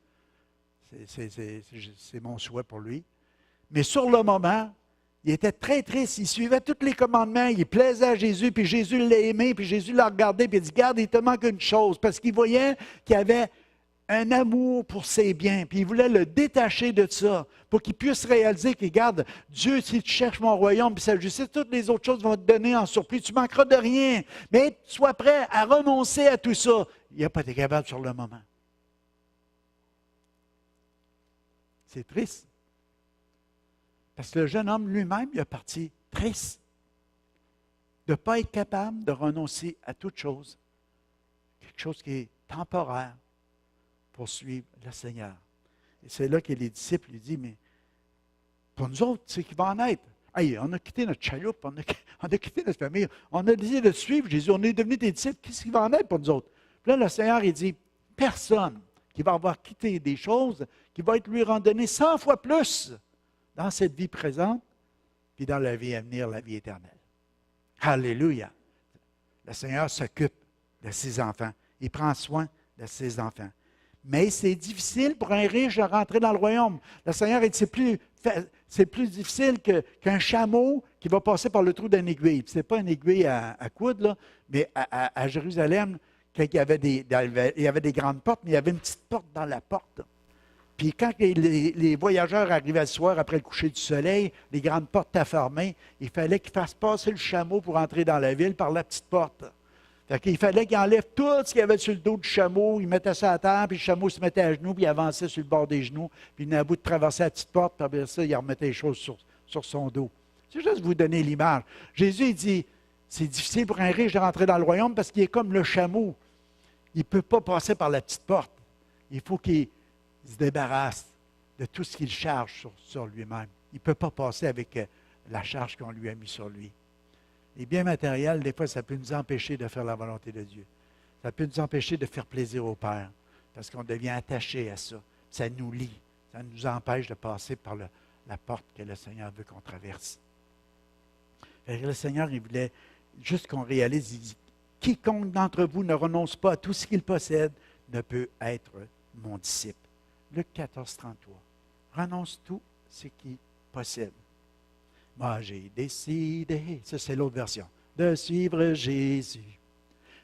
C'est mon souhait pour lui. Mais sur le moment, il était très triste. Il suivait tous les commandements. Il plaisait à Jésus, puis Jésus l'a aimé, puis Jésus l'a regardé, puis il dit, garde, il te manque une chose. Parce qu'il voyait qu'il avait un amour pour ses biens, puis il voulait le détacher de ça, pour qu'il puisse réaliser qu'il garde, Dieu, si tu cherches mon royaume, puis sa justice, toutes les autres choses vont te donner en surplus. Tu ne manqueras de rien. Mais sois prêt à renoncer à tout ça. Il n'a pas été capable sur le moment. C'est triste. Parce que le jeune homme lui-même, il est parti triste de ne pas être capable de renoncer à toute chose, quelque chose qui est temporaire, pour suivre le Seigneur. Et c'est là que les disciples lui disent, mais pour nous autres, c'est qui va en être. Hey, on a quitté notre chaloupe, on a quitté notre famille, on a décidé de suivre Jésus, on est devenus des disciples, qu'est-ce qui va en être pour nous autres? Puis là, le Seigneur, il dit, personne qui va avoir quitté des choses, qui va être lui randonné 100 fois plus dans cette vie présente, puis dans la vie à venir, la vie éternelle. Alléluia! Le Seigneur s'occupe de ses enfants. Il prend soin de ses enfants. Mais c'est difficile pour un riche de rentrer dans le royaume. Le Seigneur dit, c'est plus difficile qu'un chameau qui va passer par le trou d'une aiguille. Ce n'est pas une aiguille à coudre, là, mais à Jérusalem, quand il y avait des grandes portes, mais il y avait une petite porte dans la porte. Puis quand les voyageurs arrivaient le soir après le coucher du soleil, les grandes portes étaient fermées, il fallait qu'ils fassent passer le chameau pour entrer dans la ville par la petite porte. Fait qu'il fallait qu'il enlève tout ce qu'il y avait sur le dos du chameau, il mettait ça à terre, puis le chameau se mettait à genoux, puis il avançait sur le bord des genoux, puis il venait à bout de traverser la petite porte, puis après ça, il remettait les choses sur son dos. C'est juste vous donner l'image. Jésus, il dit, c'est difficile pour un riche de rentrer dans le royaume parce qu'il est comme le chameau. Il ne peut pas passer par la petite porte. Il faut qu'il se débarrasse de tout ce qu'il charge sur lui-même. Il ne peut pas passer avec la charge qu'on lui a mise sur lui. Les biens matériels, des fois, ça peut nous empêcher de faire la volonté de Dieu. Ça peut nous empêcher de faire plaisir au Père, parce qu'on devient attaché à ça. Ça nous lie. Ça nous empêche de passer par la porte que le Seigneur veut qu'on traverse. Et le Seigneur, il voulait juste qu'on réalise, il dit, quiconque d'entre vous ne renonce pas à tout ce qu'il possède ne peut être mon disciple. Luc 14, 33. Renonce tout ce qu'il possède. Moi, j'ai décidé, ça c'est l'autre version, de suivre Jésus.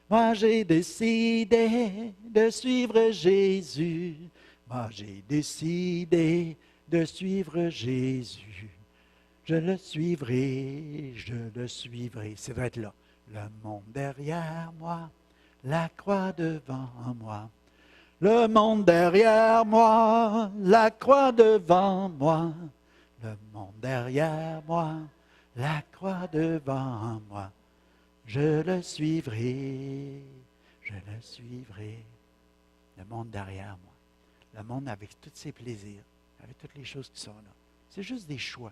Moi, j'ai décidé de suivre Jésus. Moi, j'ai décidé de suivre Jésus. Je le suivrai, je le suivrai. C'est vrai être là. Le monde derrière moi, la croix devant moi. Le monde derrière moi, la croix devant moi. Le monde derrière moi, la croix devant moi. Je le suivrai, je le suivrai. le monde derrière moi. Le monde avec tous ses plaisirs, avec toutes les choses qui sont là. C'est juste des choix.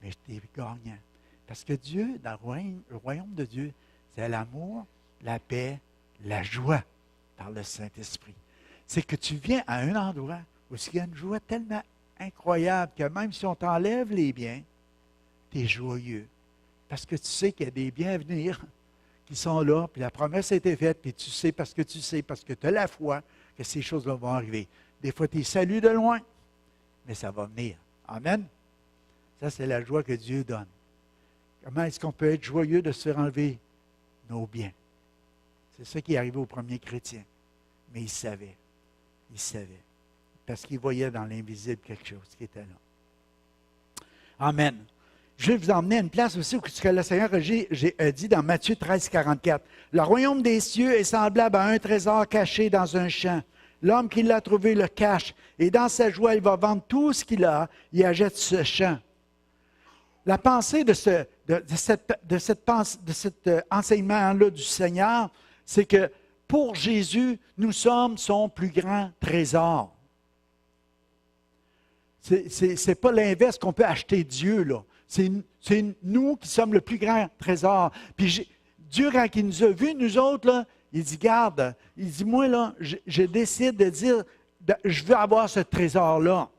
Mais tu es gagnant. Parce que Dieu, dans le royaume de Dieu, c'est l'amour, la paix, la joie par le Saint-Esprit. C'est que tu viens à un endroit où il y a une joie tellement incroyable que même si on t'enlève les biens, tu es joyeux. Parce que tu sais qu'il y a des biens à venir qui sont là, puis la promesse a été faite, puis tu sais, parce que tu as la foi, que ces choses-là vont arriver. Des fois, tu es salué de loin, mais ça va venir. Amen? Ça, c'est la joie que Dieu donne. Comment est-ce qu'on peut être joyeux de se faire enlever nos biens? C'est ça qui est arrivé aux premiers chrétiens. Mais ils savaient. Ils savaient. Parce qu'ils voyaient dans l'invisible quelque chose qui était là. Amen. Je vais vous emmener à une place aussi où ce que le Seigneur a dit dans Matthieu 13, 44. Le royaume des cieux est semblable à un trésor caché dans un champ. L'homme qui l'a trouvé le cache, et dans sa joie, il va vendre tout ce qu'il a et achète ce champ. La pensée de cet enseignement-là du Seigneur, c'est que pour Jésus, nous sommes son plus grand trésor. Ce n'est pas l'inverse qu'on peut acheter Dieu, là. C'est nous qui sommes le plus grand trésor. Puis Dieu, quand il nous a vus, nous autres, là, il dit, garde, il dit, moi, là, je décide de dire, je veux avoir ce trésor-là.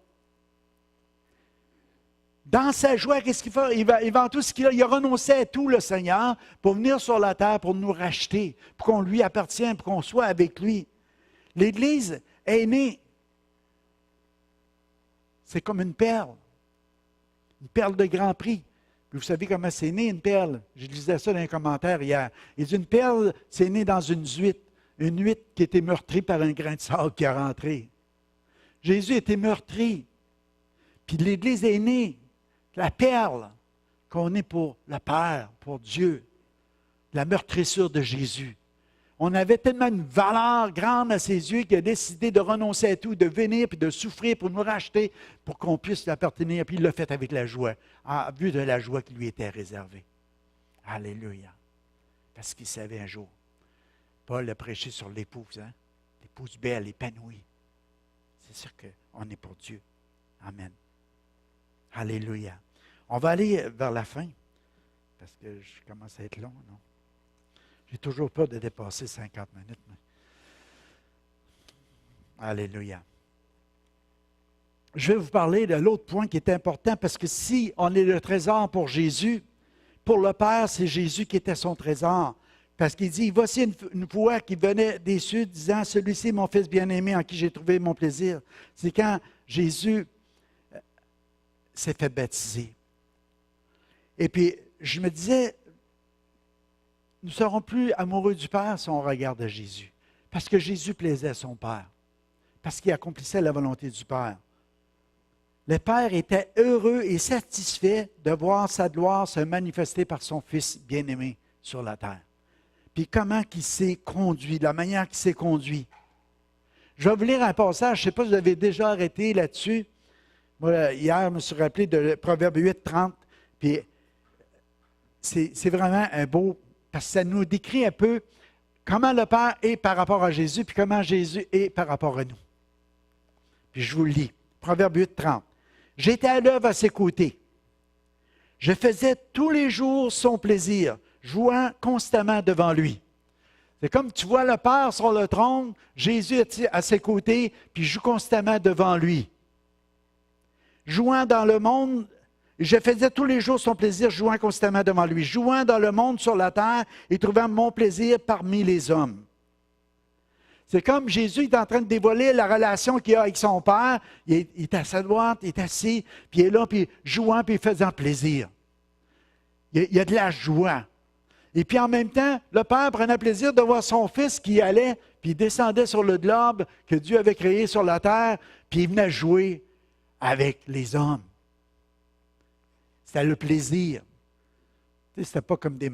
Dans sa joie, qu'est-ce qu'il fait? Il vend tout ce qu'il a. Il a renoncé à tout, le Seigneur, pour venir sur la terre, pour nous racheter, pour qu'on lui appartienne, pour qu'on soit avec lui. L'Église est née. C'est comme une perle de grand prix. Puis vous savez comment c'est né, une perle? Je lisais ça dans les commentaires hier. Il dit, une perle, c'est né dans une huître qui était meurtrie par un grain de sable qui est rentré. Jésus était meurtri. Puis l'Église est née. La perle qu'on est pour le Père, pour Dieu. La meurtrissure de Jésus. On avait tellement une valeur grande à ses yeux qu'il a décidé de renoncer à tout, de venir puis de souffrir pour nous racheter, pour qu'on puisse l'appartenir. Puis il l'a fait avec la joie, en vue de la joie qui lui était réservée. Alléluia. Parce qu'il savait un jour. Paul a prêché sur l'épouse, hein? L'épouse belle, épanouie. C'est sûr qu'on est pour Dieu. Amen. Alléluia. On va aller vers la fin, parce que je commence à être long, non? J'ai toujours peur de dépasser 50 minutes. Mais... Alléluia. Je vais vous parler de l'autre point qui est important, parce que si on est le trésor pour Jésus, pour le Père, c'est Jésus qui était son trésor. Parce qu'il dit, voici une voix qui venait des cieux disant, celui-ci est mon Fils bien-aimé en qui j'ai trouvé mon plaisir. C'est quand Jésus s'est fait baptiser. Et puis, je me disais, nous ne serons plus amoureux du Père si on regarde Jésus. Parce que Jésus plaisait à son Père. Parce qu'il accomplissait la volonté du Père. Le Père était heureux et satisfait de voir sa gloire se manifester par son Fils bien-aimé sur la terre. Puis comment il s'est conduit, de la manière qu'il s'est conduit. Je vais vous lire un passage, je ne sais pas si vous avez déjà arrêté là-dessus. Moi, hier, je me suis rappelé de Proverbe 8, 30. Puis c'est vraiment un beau, parce que ça nous décrit un peu comment le Père est par rapport à Jésus, puis comment Jésus est par rapport à nous. Puis je vous le lis. Proverbe 8, 30. J'étais à l'œuvre à ses côtés. Je faisais tous les jours son plaisir, jouant constamment devant lui. C'est comme tu vois le Père sur le trône, Jésus est à ses côtés, puis joue constamment devant lui. Jouant dans le monde, je faisais tous les jours son plaisir, jouant constamment devant lui. Jouant dans le monde sur la terre et trouvant mon plaisir parmi les hommes. C'est comme Jésus est en train de dévoiler la relation qu'il a avec son Père. Il est à sa droite, il est assis, puis il est là, puis jouant, puis faisant plaisir. Il y a de la joie. Et puis en même temps, le Père prenait plaisir de voir son Fils qui allait, puis il descendait sur le globe que Dieu avait créé sur la terre, puis il venait jouer avec les hommes. C'était le plaisir. Tu sais, c'était pas comme des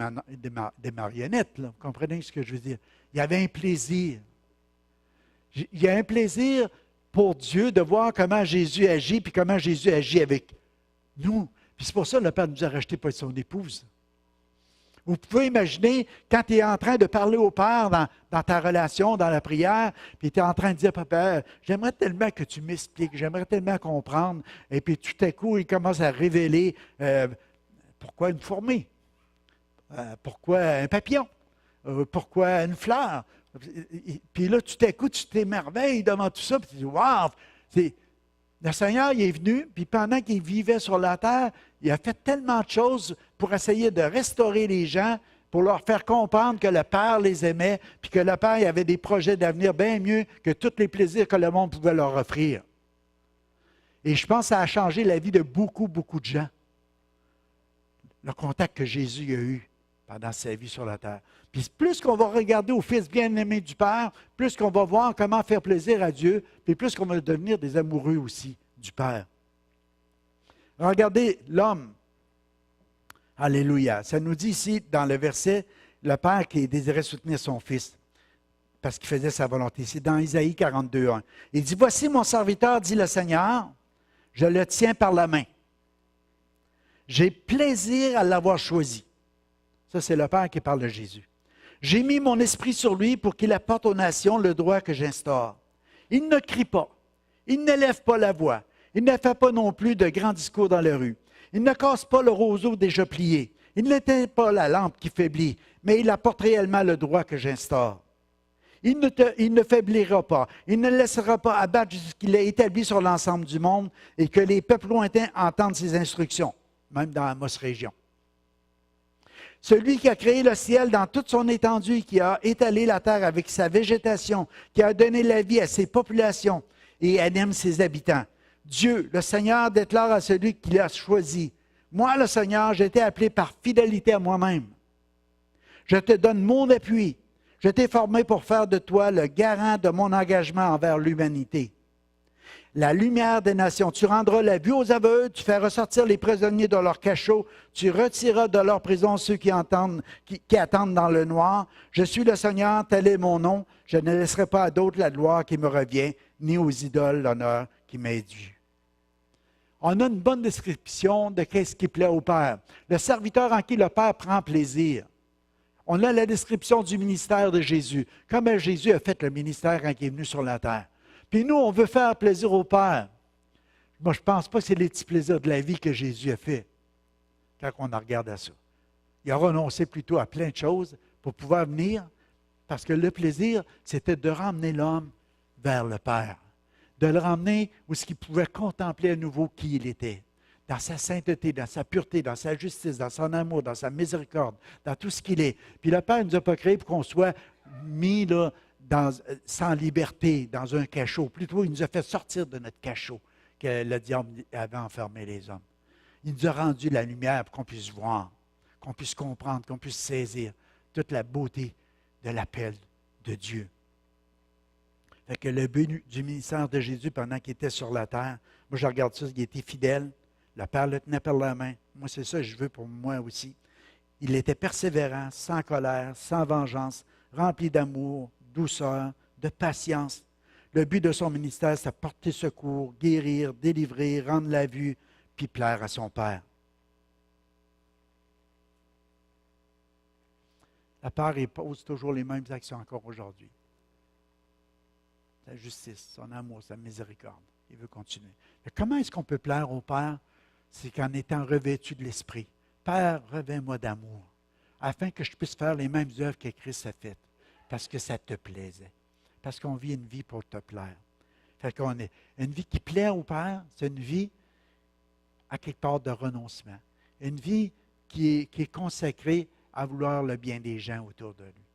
marionnettes, là. Vous comprenez ce que je veux dire? Il y avait un plaisir. Il y a un plaisir pour Dieu de voir comment Jésus agit, puis comment Jésus agit avec nous. Puis c'est pour ça que le Père nous a rachetés pour être son épouse. Vous pouvez imaginer quand tu es en train de parler au Père dans ta relation, dans la prière, puis tu es en train de dire, Papa, j'aimerais tellement que tu m'expliques, j'aimerais tellement comprendre. Et puis tout à coup, il commence à révéler pourquoi une fourmi, pourquoi un papillon, pourquoi une fleur. Puis là, tout à coup, tu t'émerveilles devant tout ça, puis tu dis, waouh! Le Seigneur, il est venu, puis pendant qu'il vivait sur la terre, il a fait tellement de choses pour essayer de restaurer les gens, pour leur faire comprendre que le Père les aimait, puis que le Père il avait des projets d'avenir bien mieux que tous les plaisirs que le monde pouvait leur offrir. Et je pense que ça a changé la vie de beaucoup, beaucoup de gens. Le contact que Jésus a eu pendant sa vie sur la terre. Puis plus qu'on va regarder au Fils bien-aimé du Père, plus qu'on va voir comment faire plaisir à Dieu, puis plus qu'on va devenir des amoureux aussi du Père. Regardez l'homme. Alléluia. Ça nous dit ici, dans le verset, le Père qui désirait soutenir son Fils, parce qu'il faisait sa volonté. C'est dans Isaïe 42, 1. Il dit, « Voici mon serviteur, dit le Seigneur, je le tiens par la main. J'ai plaisir à l'avoir choisi. » Ça, c'est le Père qui parle de Jésus. « J'ai mis mon esprit sur lui pour qu'il apporte aux nations le droit que j'instaure. Il ne crie pas, il n'élève pas la voix, il ne fait pas non plus de grands discours dans la rue. Il ne casse pas le roseau déjà plié, il n'éteint pas la lampe qui faiblit, mais il apporte réellement le droit que j'instaure. Il ne faiblira pas, il ne laissera pas abattre jusqu'il est établi sur l'ensemble du monde et que les peuples lointains entendent ses instructions, même dans Amos région. Celui qui a créé le ciel dans toute son étendue, qui a étalé la terre avec sa végétation, qui a donné la vie à ses populations et anime ses habitants. Dieu, le Seigneur, déclare à celui qui l'a choisi. Moi, le Seigneur, j'ai été appelé par fidélité à moi-même. Je te donne mon appui. Je t'ai formé pour faire de toi le garant de mon engagement envers l'humanité. La lumière des nations. Tu rendras la vue aux aveugles, tu fais ressortir les prisonniers de leur cachot, tu retireras de leur prison ceux qui attendent dans le noir. Je suis le Seigneur, tel est mon nom. Je ne laisserai pas à d'autres la gloire qui me revient, ni aux idoles l'honneur qui m'est dû. On a une bonne description de ce qui plaît au Père. Le serviteur en qui le Père prend plaisir. On a la description du ministère de Jésus. Comment Jésus a fait le ministère quand il est venu sur la terre. Puis nous, on veut faire plaisir au Père. Moi, je ne pense pas que c'est les petits plaisirs de la vie que Jésus a fait quand on regarde à ça. Il a renoncé plutôt à plein de choses pour pouvoir venir, parce que le plaisir, c'était de ramener l'homme vers le Père, de le ramener où il pouvait contempler à nouveau qui il était, dans sa sainteté, dans sa pureté, dans sa justice, dans son amour, dans sa miséricorde, dans tout ce qu'il est. Puis le Père ne nous a pas créé pour qu'on soit mis là, sans liberté, dans un cachot. Plutôt, il nous a fait sortir de notre cachot que le diable avait enfermé les hommes. Il nous a rendu la lumière pour qu'on puisse voir, qu'on puisse comprendre, qu'on puisse saisir toute la beauté de l'appel de Dieu. Fait que le but du ministère de Jésus pendant qu'il était sur la terre, moi je regarde ça, il était fidèle, le Père le tenait par la main. Moi, c'est ça que je veux pour moi aussi. Il était persévérant, sans colère, sans vengeance, rempli d'amour, douceur, de patience. Le but de son ministère, c'est porter secours, guérir, délivrer, rendre la vue, puis plaire à son Père. Le Père, il pose toujours les mêmes actions encore aujourd'hui. Sa justice, son amour, sa miséricorde. Il veut continuer. Mais comment est-ce qu'on peut plaire au Père? C'est qu'en étant revêtu de l'Esprit. Père, revêt-moi d'amour, afin que je puisse faire les mêmes œuvres que Christ a faites, parce que ça te plaisait. Parce qu'on vit une vie pour te plaire. Fait qu'on est une vie qui plaît au Père, c'est une vie à quelque part de renoncement. Une vie qui est consacrée à vouloir le bien des gens autour de lui.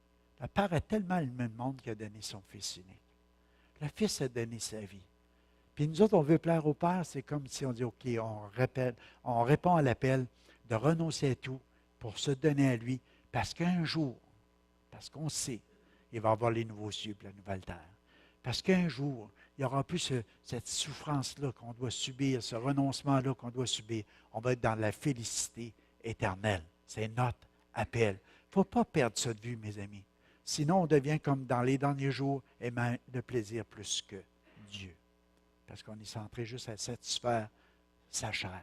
Le Père a tellement aimé le monde qu'il a donné son Fils unique. Le Fils a donné sa vie. Puis nous autres, on veut plaire au Père, c'est comme si on dit, OK, on répond à l'appel de renoncer à tout pour se donner à lui, parce qu'un jour, parce qu'on sait, il va y avoir les nouveaux cieux et la nouvelle terre. Parce qu'un jour, il n'y aura plus cette souffrance-là qu'on doit subir, ce renoncement-là qu'on doit subir. On va être dans la félicité éternelle. C'est notre appel. Il ne faut pas perdre ça de vue, mes amis. Sinon, on devient comme dans les derniers jours, aimant le plaisir plus que Dieu. Parce qu'on est centré juste à satisfaire sa chair.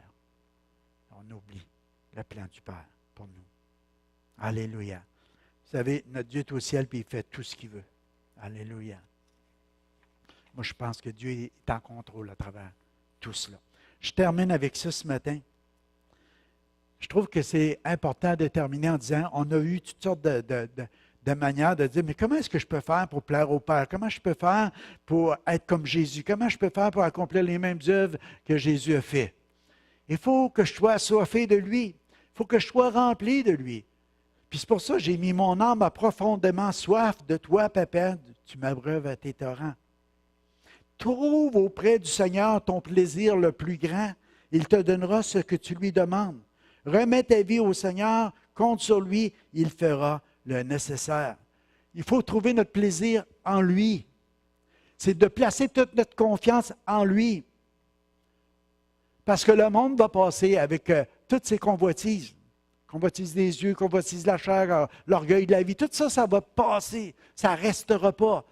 On oublie le plan du Père pour nous. Alléluia. Vous savez, notre Dieu est au ciel puis il fait tout ce qu'il veut. Alléluia. Moi, je pense que Dieu est en contrôle à travers tout cela. Je termine avec ça ce matin. Je trouve que c'est important de terminer en disant, on a eu toutes sortes de manières de dire, mais comment est-ce que je peux faire pour plaire au Père? Comment je peux faire pour être comme Jésus? Comment je peux faire pour accomplir les mêmes œuvres que Jésus a fait? Il faut que je sois assoiffé de lui. Il faut que je sois rempli de lui. Puis c'est pour ça que j'ai mis mon âme à profondément soif de toi, Papa. Tu m'abreuves à tes torrents. Trouve auprès du Seigneur ton plaisir le plus grand. Il te donnera ce que tu lui demandes. Remets ta vie au Seigneur, compte sur lui, il fera le nécessaire. Il faut trouver notre plaisir en lui. C'est de placer toute notre confiance en lui. Parce que le monde va passer avec toutes ses convoitises. Convoitise des yeux, convoitise de la chair, l'orgueil de la vie. Tout ça, ça va passer. Ça ne restera pas.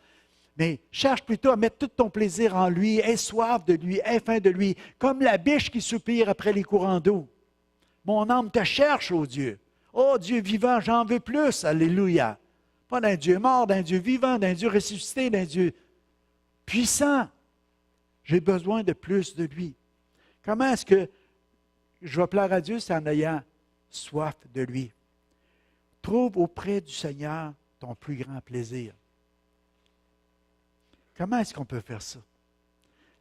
Mais cherche plutôt à mettre tout ton plaisir en lui. Aie soif de lui, aie faim de lui. Comme la biche qui soupire après les courants d'eau. Mon âme te cherche, ô Dieu. Ô Dieu vivant, j'en veux plus. Alléluia. Pas d'un Dieu mort, d'un Dieu vivant, d'un Dieu ressuscité, d'un Dieu puissant. J'ai besoin de plus de lui. Comment est-ce que je vais plaire à Dieu? C'est en ayant soif de lui. Trouve auprès du Seigneur ton plus grand plaisir. Comment est-ce qu'on peut faire ça?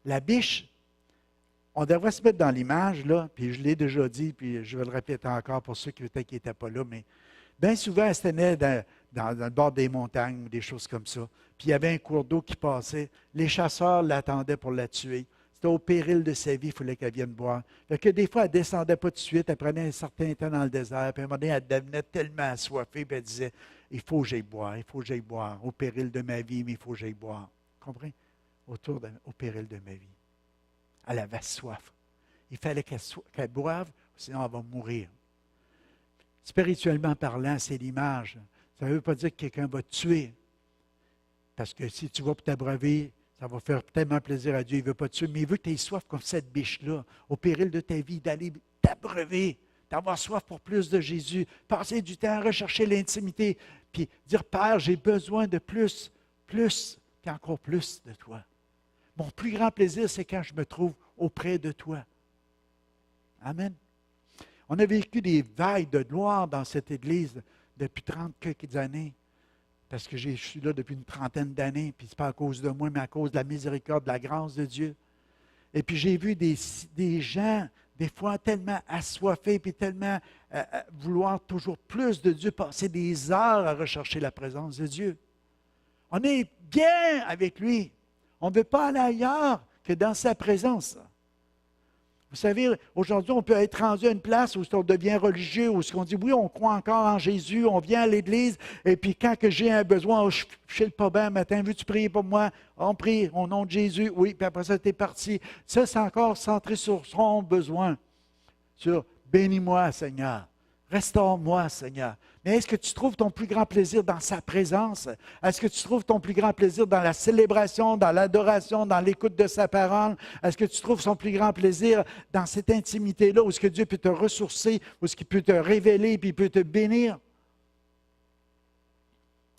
La biche, on devrait se mettre dans l'image, là, puis je l'ai déjà dit, puis je vais le répéter encore pour ceux qui peut-être qui n'étaient pas là, mais bien souvent, elle se tenait dans le bord des montagnes ou des choses comme ça. Puis il y avait un cours d'eau qui passait. Les chasseurs l'attendaient pour la tuer. C'était au péril de sa vie, il fallait qu'elle vienne boire. Fait que des fois, elle ne descendait pas tout de suite, elle prenait un certain temps dans le désert, puis à un moment donné, elle devenait tellement assoiffée, puis elle disait, il faut que j'aille boire, il faut que j'aille boire, au péril de ma vie, mais il faut que j'aille boire. Vous comprenez? Au péril de ma vie. Elle avait soif. Il fallait qu'elle boive, sinon elle va mourir. Spirituellement parlant, c'est l'image. Ça ne veut pas dire que quelqu'un va te tuer. Parce que si tu vas pour t'abreuver, ça va faire tellement plaisir à Dieu. Il ne veut pas te tuer, mais il veut que tu aies soif comme cette biche-là, au péril de ta vie, d'aller t'abreuver, d'avoir soif pour plus de Jésus, passer du temps à rechercher l'intimité, puis dire, Père, j'ai besoin de plus, puis encore plus de toi. Mon plus grand plaisir, c'est quand je me trouve auprès de toi. Amen. On a vécu des vagues de gloire dans cette Église depuis 30 quelques années, parce que je suis là depuis une trentaine d'années, puis ce n'est pas à cause de moi, mais à cause de la miséricorde, de la grâce de Dieu. Et puis j'ai vu des gens, des fois tellement assoiffés, puis tellement vouloir toujours plus de Dieu, passer des heures à rechercher la présence de Dieu. On est bien avec lui. On ne veut pas aller ailleurs que dans sa présence. Vous savez, aujourd'hui, on peut être rendu à une place où on devient religieux, où on dit, oui, on croit encore en Jésus, on vient à l'Église, et puis quand que j'ai un besoin, oh, je ne fais pas bien un matin, veux-tu prier pour moi? On prie au nom de Jésus, oui, puis après ça, tu es parti. Ça, c'est encore centré sur son besoin, sur bénis-moi, Seigneur. Restaure-moi, Seigneur. Mais est-ce que tu trouves ton plus grand plaisir dans sa présence? Est-ce que tu trouves ton plus grand plaisir dans la célébration, dans l'adoration, dans l'écoute de sa parole? Est-ce que tu trouves son plus grand plaisir dans cette intimité-là où est-ce que Dieu peut te ressourcer, où est-ce qu'il peut te révéler, puis il peut te bénir?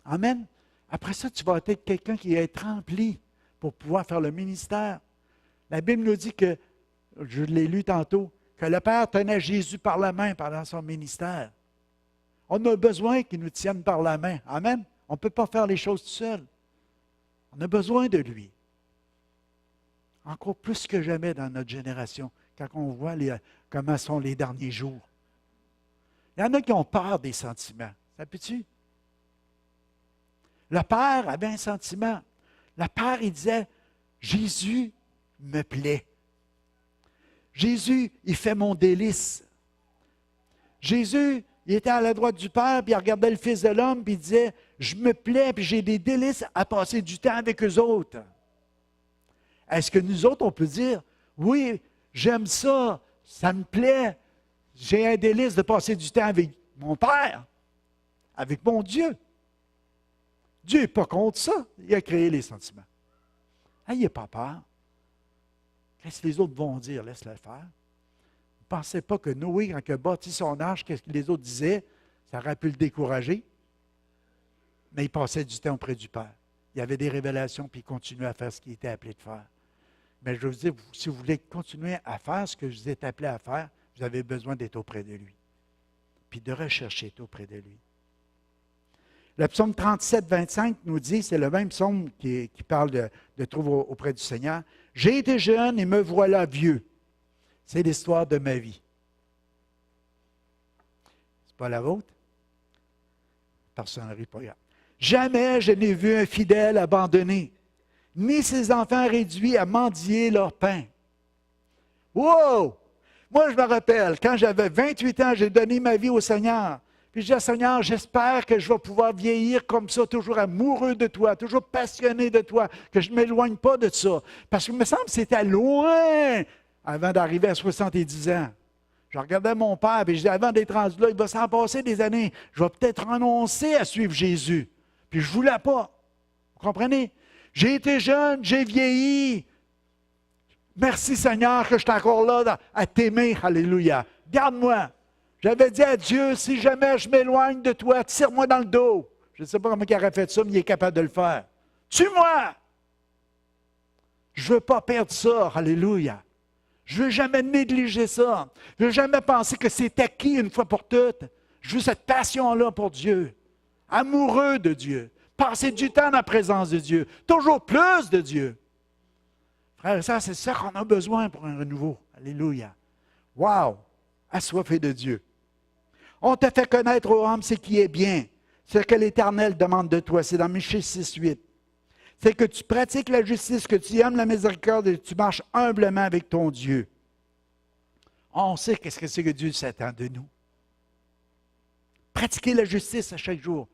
Amen. Après ça, tu vas être quelqu'un qui va être rempli pour pouvoir faire le ministère. La Bible nous dit que, je l'ai lu tantôt, que le Père tenait Jésus par la main pendant son ministère. On a besoin qu'il nous tienne par la main. Amen. On ne peut pas faire les choses tout seul. On a besoin de lui. Encore plus que jamais dans notre génération, quand on voit comment sont les derniers jours. Il y en a qui ont peur des sentiments. Ça peut-tu? Le Père avait un sentiment. Le Père, il disait, Jésus me plaît. Jésus, il fait mon délice. Jésus, il était à la droite du Père, puis il regardait le Fils de l'homme, puis il disait, je me plais, puis j'ai des délices à passer du temps avec eux autres. Est-ce que nous autres, on peut dire, oui, j'aime ça, ça me plaît, j'ai un délice de passer du temps avec mon Père, avec mon Dieu. Dieu n'est pas contre ça, il a créé les sentiments. Il n'a pas peur. Qu'est-ce que les autres vont dire? Laisse-le faire. Ne pensez pas que Noé, quand il a bâti son arche, qu'est-ce que les autres disaient? Ça aurait pu le décourager, mais il passait du temps auprès du Père. Il avait des révélations, puis il continuait à faire ce qu'il était appelé de faire. Mais je veux vous dire, si vous voulez continuer à faire ce que je vous êtes appelé à faire, vous avez besoin d'être auprès de lui, puis de rechercher être auprès de lui. Le psaume 37, 25 nous dit, c'est le même psaume qui parle de trouver auprès du Seigneur. « J'ai été jeune et me voilà vieux. » C'est l'histoire de ma vie. C'est pas la vôtre? Personne ne rit, pas grave. « Jamais je n'ai vu un fidèle abandonné, ni ses enfants réduits à mendier leur pain. » Wow! Moi, je me rappelle, quand j'avais 28 ans, j'ai donné ma vie au Seigneur. Puis je dis, Seigneur, j'espère que je vais pouvoir vieillir comme ça, toujours amoureux de toi, toujours passionné de toi, que je ne m'éloigne pas de ça. Parce qu'il me semble que c'était loin avant d'arriver à 70 ans. Je regardais mon père, et je disais, avant d'être rendu là, il va s'en passer des années. Je vais peut-être renoncer à suivre Jésus. Puis je ne voulais pas. Vous comprenez? J'ai été jeune, j'ai vieilli. Merci Seigneur que je suis encore là à t'aimer. Alléluia. Garde-moi. J'avais dit à Dieu, si jamais je m'éloigne de toi, tire-moi dans le dos. Je ne sais pas comment il aurait fait ça, mais il est capable de le faire. Tue-moi! Je ne veux pas perdre ça. Alléluia. Je ne veux jamais négliger ça. Je ne veux jamais penser que c'est acquis une fois pour toutes. Je veux cette passion-là pour Dieu. Amoureux de Dieu. Passer du temps dans la présence de Dieu. Toujours plus de Dieu. Frères et sœurs, c'est ça qu'on a besoin pour un renouveau. Alléluia. Wow! Assoiffé de Dieu. On te fait connaître, ô homme, ce qui est bien. Ce que l'Éternel demande de toi. C'est dans Michée 6, 8. C'est que tu pratiques la justice, que tu aimes la miséricorde et que tu marches humblement avec ton Dieu. On sait qu'est-ce que c'est que Dieu s'attend de nous. Pratiquer la justice à chaque jour.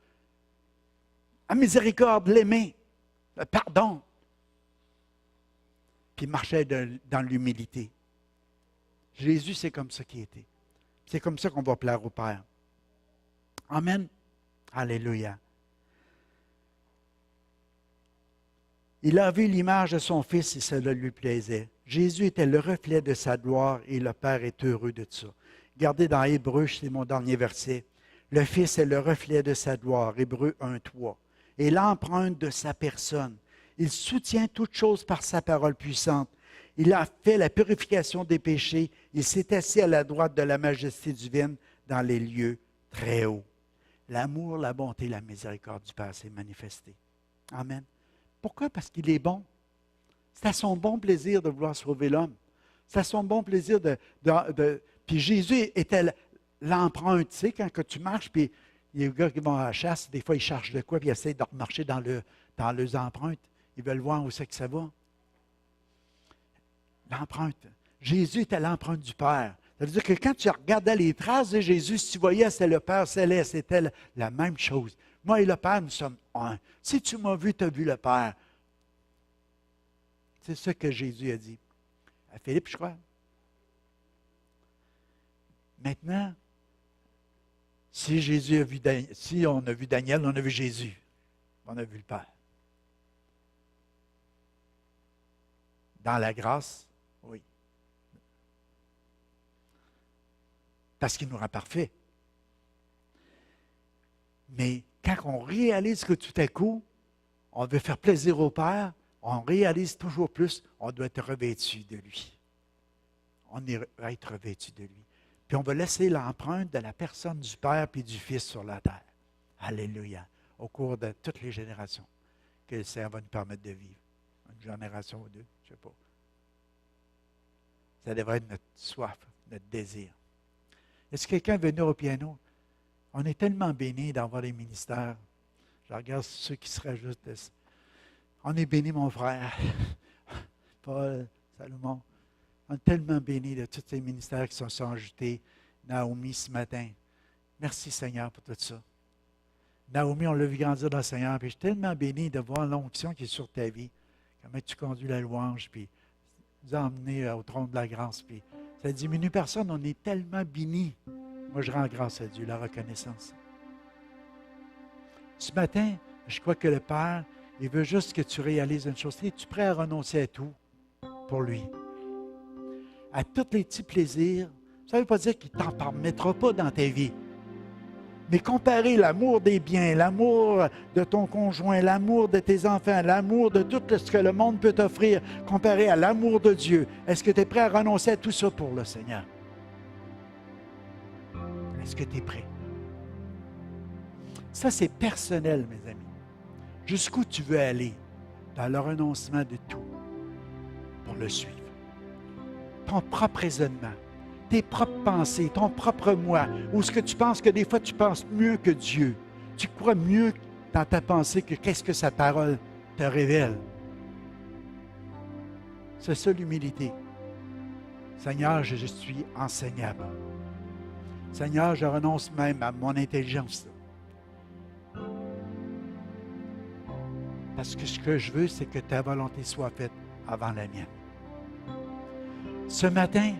La miséricorde, l'aimer, le pardon. Puis marcher dans l'humilité. Jésus, c'est comme ça qu'il était. C'est comme ça qu'on va plaire au Père. Amen. Alléluia. Il a vu l'image de son Fils et cela lui plaisait. Jésus était le reflet de sa gloire et le Père est heureux de ça. Regardez dans Hébreux, c'est mon dernier verset. Le Fils est le reflet de sa gloire, Hébreux 1, 3. Et l'empreinte de sa personne. Il soutient toutes choses par sa parole puissante. Il a fait la purification des péchés. Il s'est assis à la droite de la majesté divine dans les lieux très hauts. L'amour, la bonté, la miséricorde du Père s'est manifesté. Amen. Pourquoi? Parce qu'il est bon. C'est à son bon plaisir de vouloir sauver l'homme. C'est à son bon plaisir Puis Jésus était l'empreinte. Tu sais, quand tu marches, puis il y a des gars qui vont à la chasse, des fois ils cherchent de quoi, puis ils essaient de marcher dans leurs empreintes. Ils veulent voir où c'est que ça va. L'empreinte. Jésus était l'empreinte du Père. Ça veut dire que quand tu regardais les traces de Jésus, si tu voyais, c'était le Père céleste, c'était la même chose. Moi et le Père, nous sommes un. Si tu m'as vu, tu as vu le Père. C'est ce que Jésus a dit. À Philippe, je crois. Maintenant, si on a vu Daniel, on a vu Jésus. On a vu le Père. Dans la grâce, oui. Parce qu'il nous rend parfaits. Mais quand on réalise que tout à coup, on veut faire plaisir au Père, on réalise toujours plus, on doit être revêtu de lui. On va être revêtu de lui. Puis on va laisser l'empreinte de la personne du Père et du Fils sur la terre. Alléluia. Au cours de toutes les générations que le Seigneur va nous permettre de vivre. Une génération ou deux, je ne sais pas. Ça devrait être notre soif, notre désir. Est-ce que quelqu'un veut venir au piano? On est tellement bénis d'avoir les ministères. Je regarde ceux qui se rajoutent. On est bénis, mon frère. Paul, Salomon. On est tellement bénis de tous ces ministères qui sont ajoutés. Naomi ce matin. Merci Seigneur pour tout ça. Naomi, on l'a vu grandir dans le Seigneur. Puis je suis tellement béni de voir l'onction qui est sur ta vie. Comment tu conduis la louange, puis nous emmener au trône de la grâce. Puis ça ne diminue personne. On est tellement bénis. Moi, je rends grâce à Dieu, la reconnaissance. Ce matin, je crois que le Père, il veut juste que tu réalises une chose. Es-tu prêt à renoncer à tout pour lui? À tous les petits plaisirs. Ça ne veut pas dire qu'il ne t'en permettra pas dans ta vie. Mais comparer l'amour des biens, l'amour de ton conjoint, l'amour de tes enfants, l'amour de tout ce que le monde peut t'offrir, comparé à l'amour de Dieu, est-ce que tu es prêt à renoncer à tout ça pour le Seigneur? Est-ce que tu es prêt? Ça, c'est personnel, mes amis. Jusqu'où tu veux aller dans le renoncement de tout pour le suivre. Ton propre raisonnement, tes propres pensées, ton propre moi, ou ce que tu penses que des fois tu penses mieux que Dieu. Tu crois mieux dans ta pensée que qu'est-ce que sa parole te révèle. C'est ça l'humilité. Seigneur, je suis enseignable. Seigneur, je renonce même à mon intelligence. Parce que ce que je veux, c'est que ta volonté soit faite avant la mienne. Ce matin,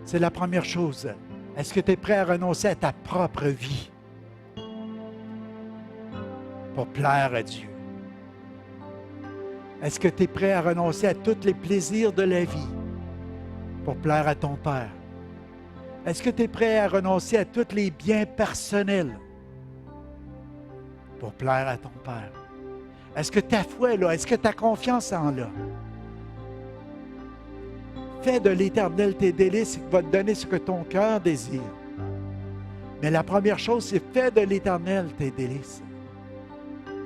c'est la première chose. Est-ce que tu es prêt à renoncer à ta propre vie pour plaire à Dieu? Est-ce que tu es prêt à renoncer à tous les plaisirs de la vie pour plaire à ton Père? Est-ce que tu es prêt à renoncer à tous les biens personnels pour plaire à ton Père? Est-ce que ta foi est là? Est-ce que ta confiance en là? Fais de l'Éternel tes délices qui va te donner ce que ton cœur désire. Mais la première chose, c'est fais de l'Éternel tes délices.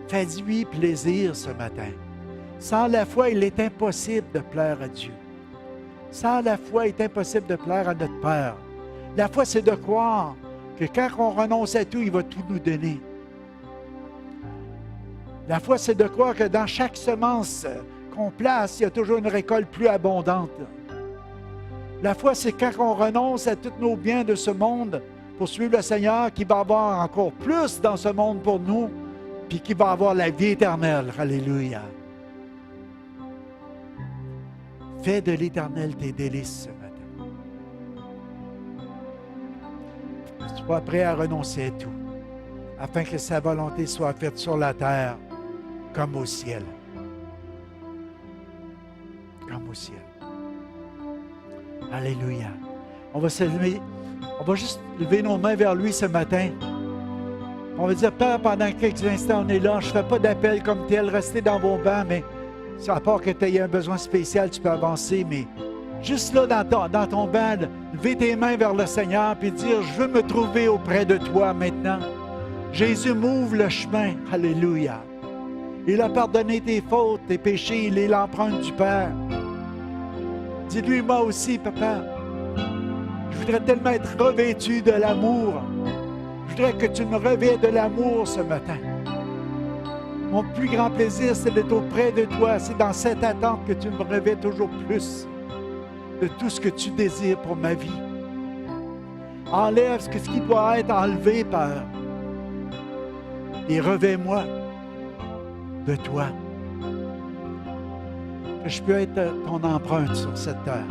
Fais-lui plaisir ce matin. Sans la foi, il est impossible de plaire à Dieu. Sans la foi, il est impossible de plaire à notre Père. La foi, c'est de croire que quand on renonce à tout, il va tout nous donner. La foi, c'est de croire que dans chaque semence qu'on place, il y a toujours une récolte plus abondante. La foi, c'est quand on renonce à tous nos biens de ce monde pour suivre le Seigneur, qui va avoir encore plus dans ce monde pour nous, puis qui va avoir la vie éternelle. Alléluia. Fais de l'Éternel tes délices ce matin. Sois prêt à renoncer à tout, afin que sa volonté soit faite sur la terre comme au ciel. Comme au ciel. Alléluia. On va se lever, on va juste lever nos mains vers lui ce matin. On va dire, Père, pendant quelques instants, on est là. Je ne fais pas d'appel comme tel, restez dans vos bancs, mais à part que tu aies un besoin spécial, tu peux avancer, mais juste là, dans ton banc, lever tes mains vers le Seigneur et dire, je veux me trouver auprès de toi maintenant. Jésus m'ouvre le chemin. Alléluia. Il a pardonné tes fautes, tes péchés, il est l'empreinte du Père. Dis-lui, moi aussi, Papa, je voudrais tellement être revêtu de l'amour. Je voudrais que tu me revêtes de l'amour ce matin. Mon plus grand plaisir, c'est d'être auprès de toi. C'est dans cette attente que tu me revêtes toujours plus de tout ce que tu désires pour ma vie. Enlève ce qui doit être enlevé, Père. Et revêt-moi de toi. Que je peux être ton empreinte sur cette terre.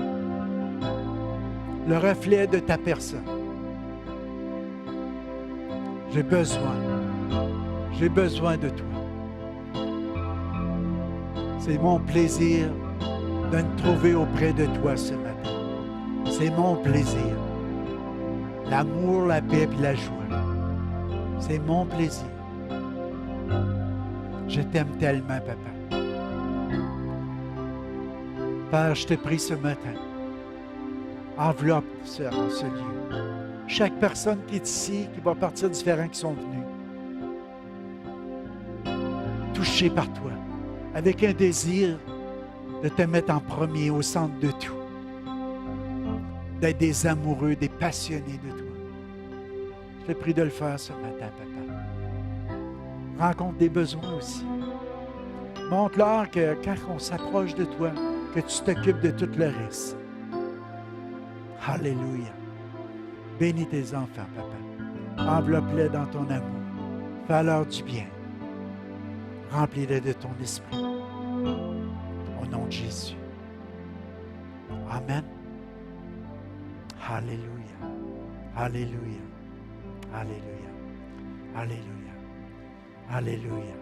Le reflet de ta personne. J'ai besoin de toi. C'est mon plaisir de me trouver auprès de toi ce matin. C'est mon plaisir. L'amour, la paix et la joie. C'est mon plaisir. Je t'aime tellement, Papa. Père, je te prie ce matin, enveloppe ce lieu. Chaque personne qui est ici, qui va partir différents, qui sont venus, touchés par toi, avec un désir de te mettre en premier, au centre de tout, d'être des amoureux, des passionnés de toi. Je te prie de le faire ce matin, Papa. Rencontre des besoins aussi. Montre-leur que quand on s'approche de toi, que tu t'occupes de tout le reste. Alléluia. Bénis tes enfants, Papa. Enveloppe-les dans ton amour. Fais-leur du bien. Remplis-les de ton esprit. Au nom de Jésus. Amen. Alléluia. Alléluia. Alléluia. Alléluia. Alléluia.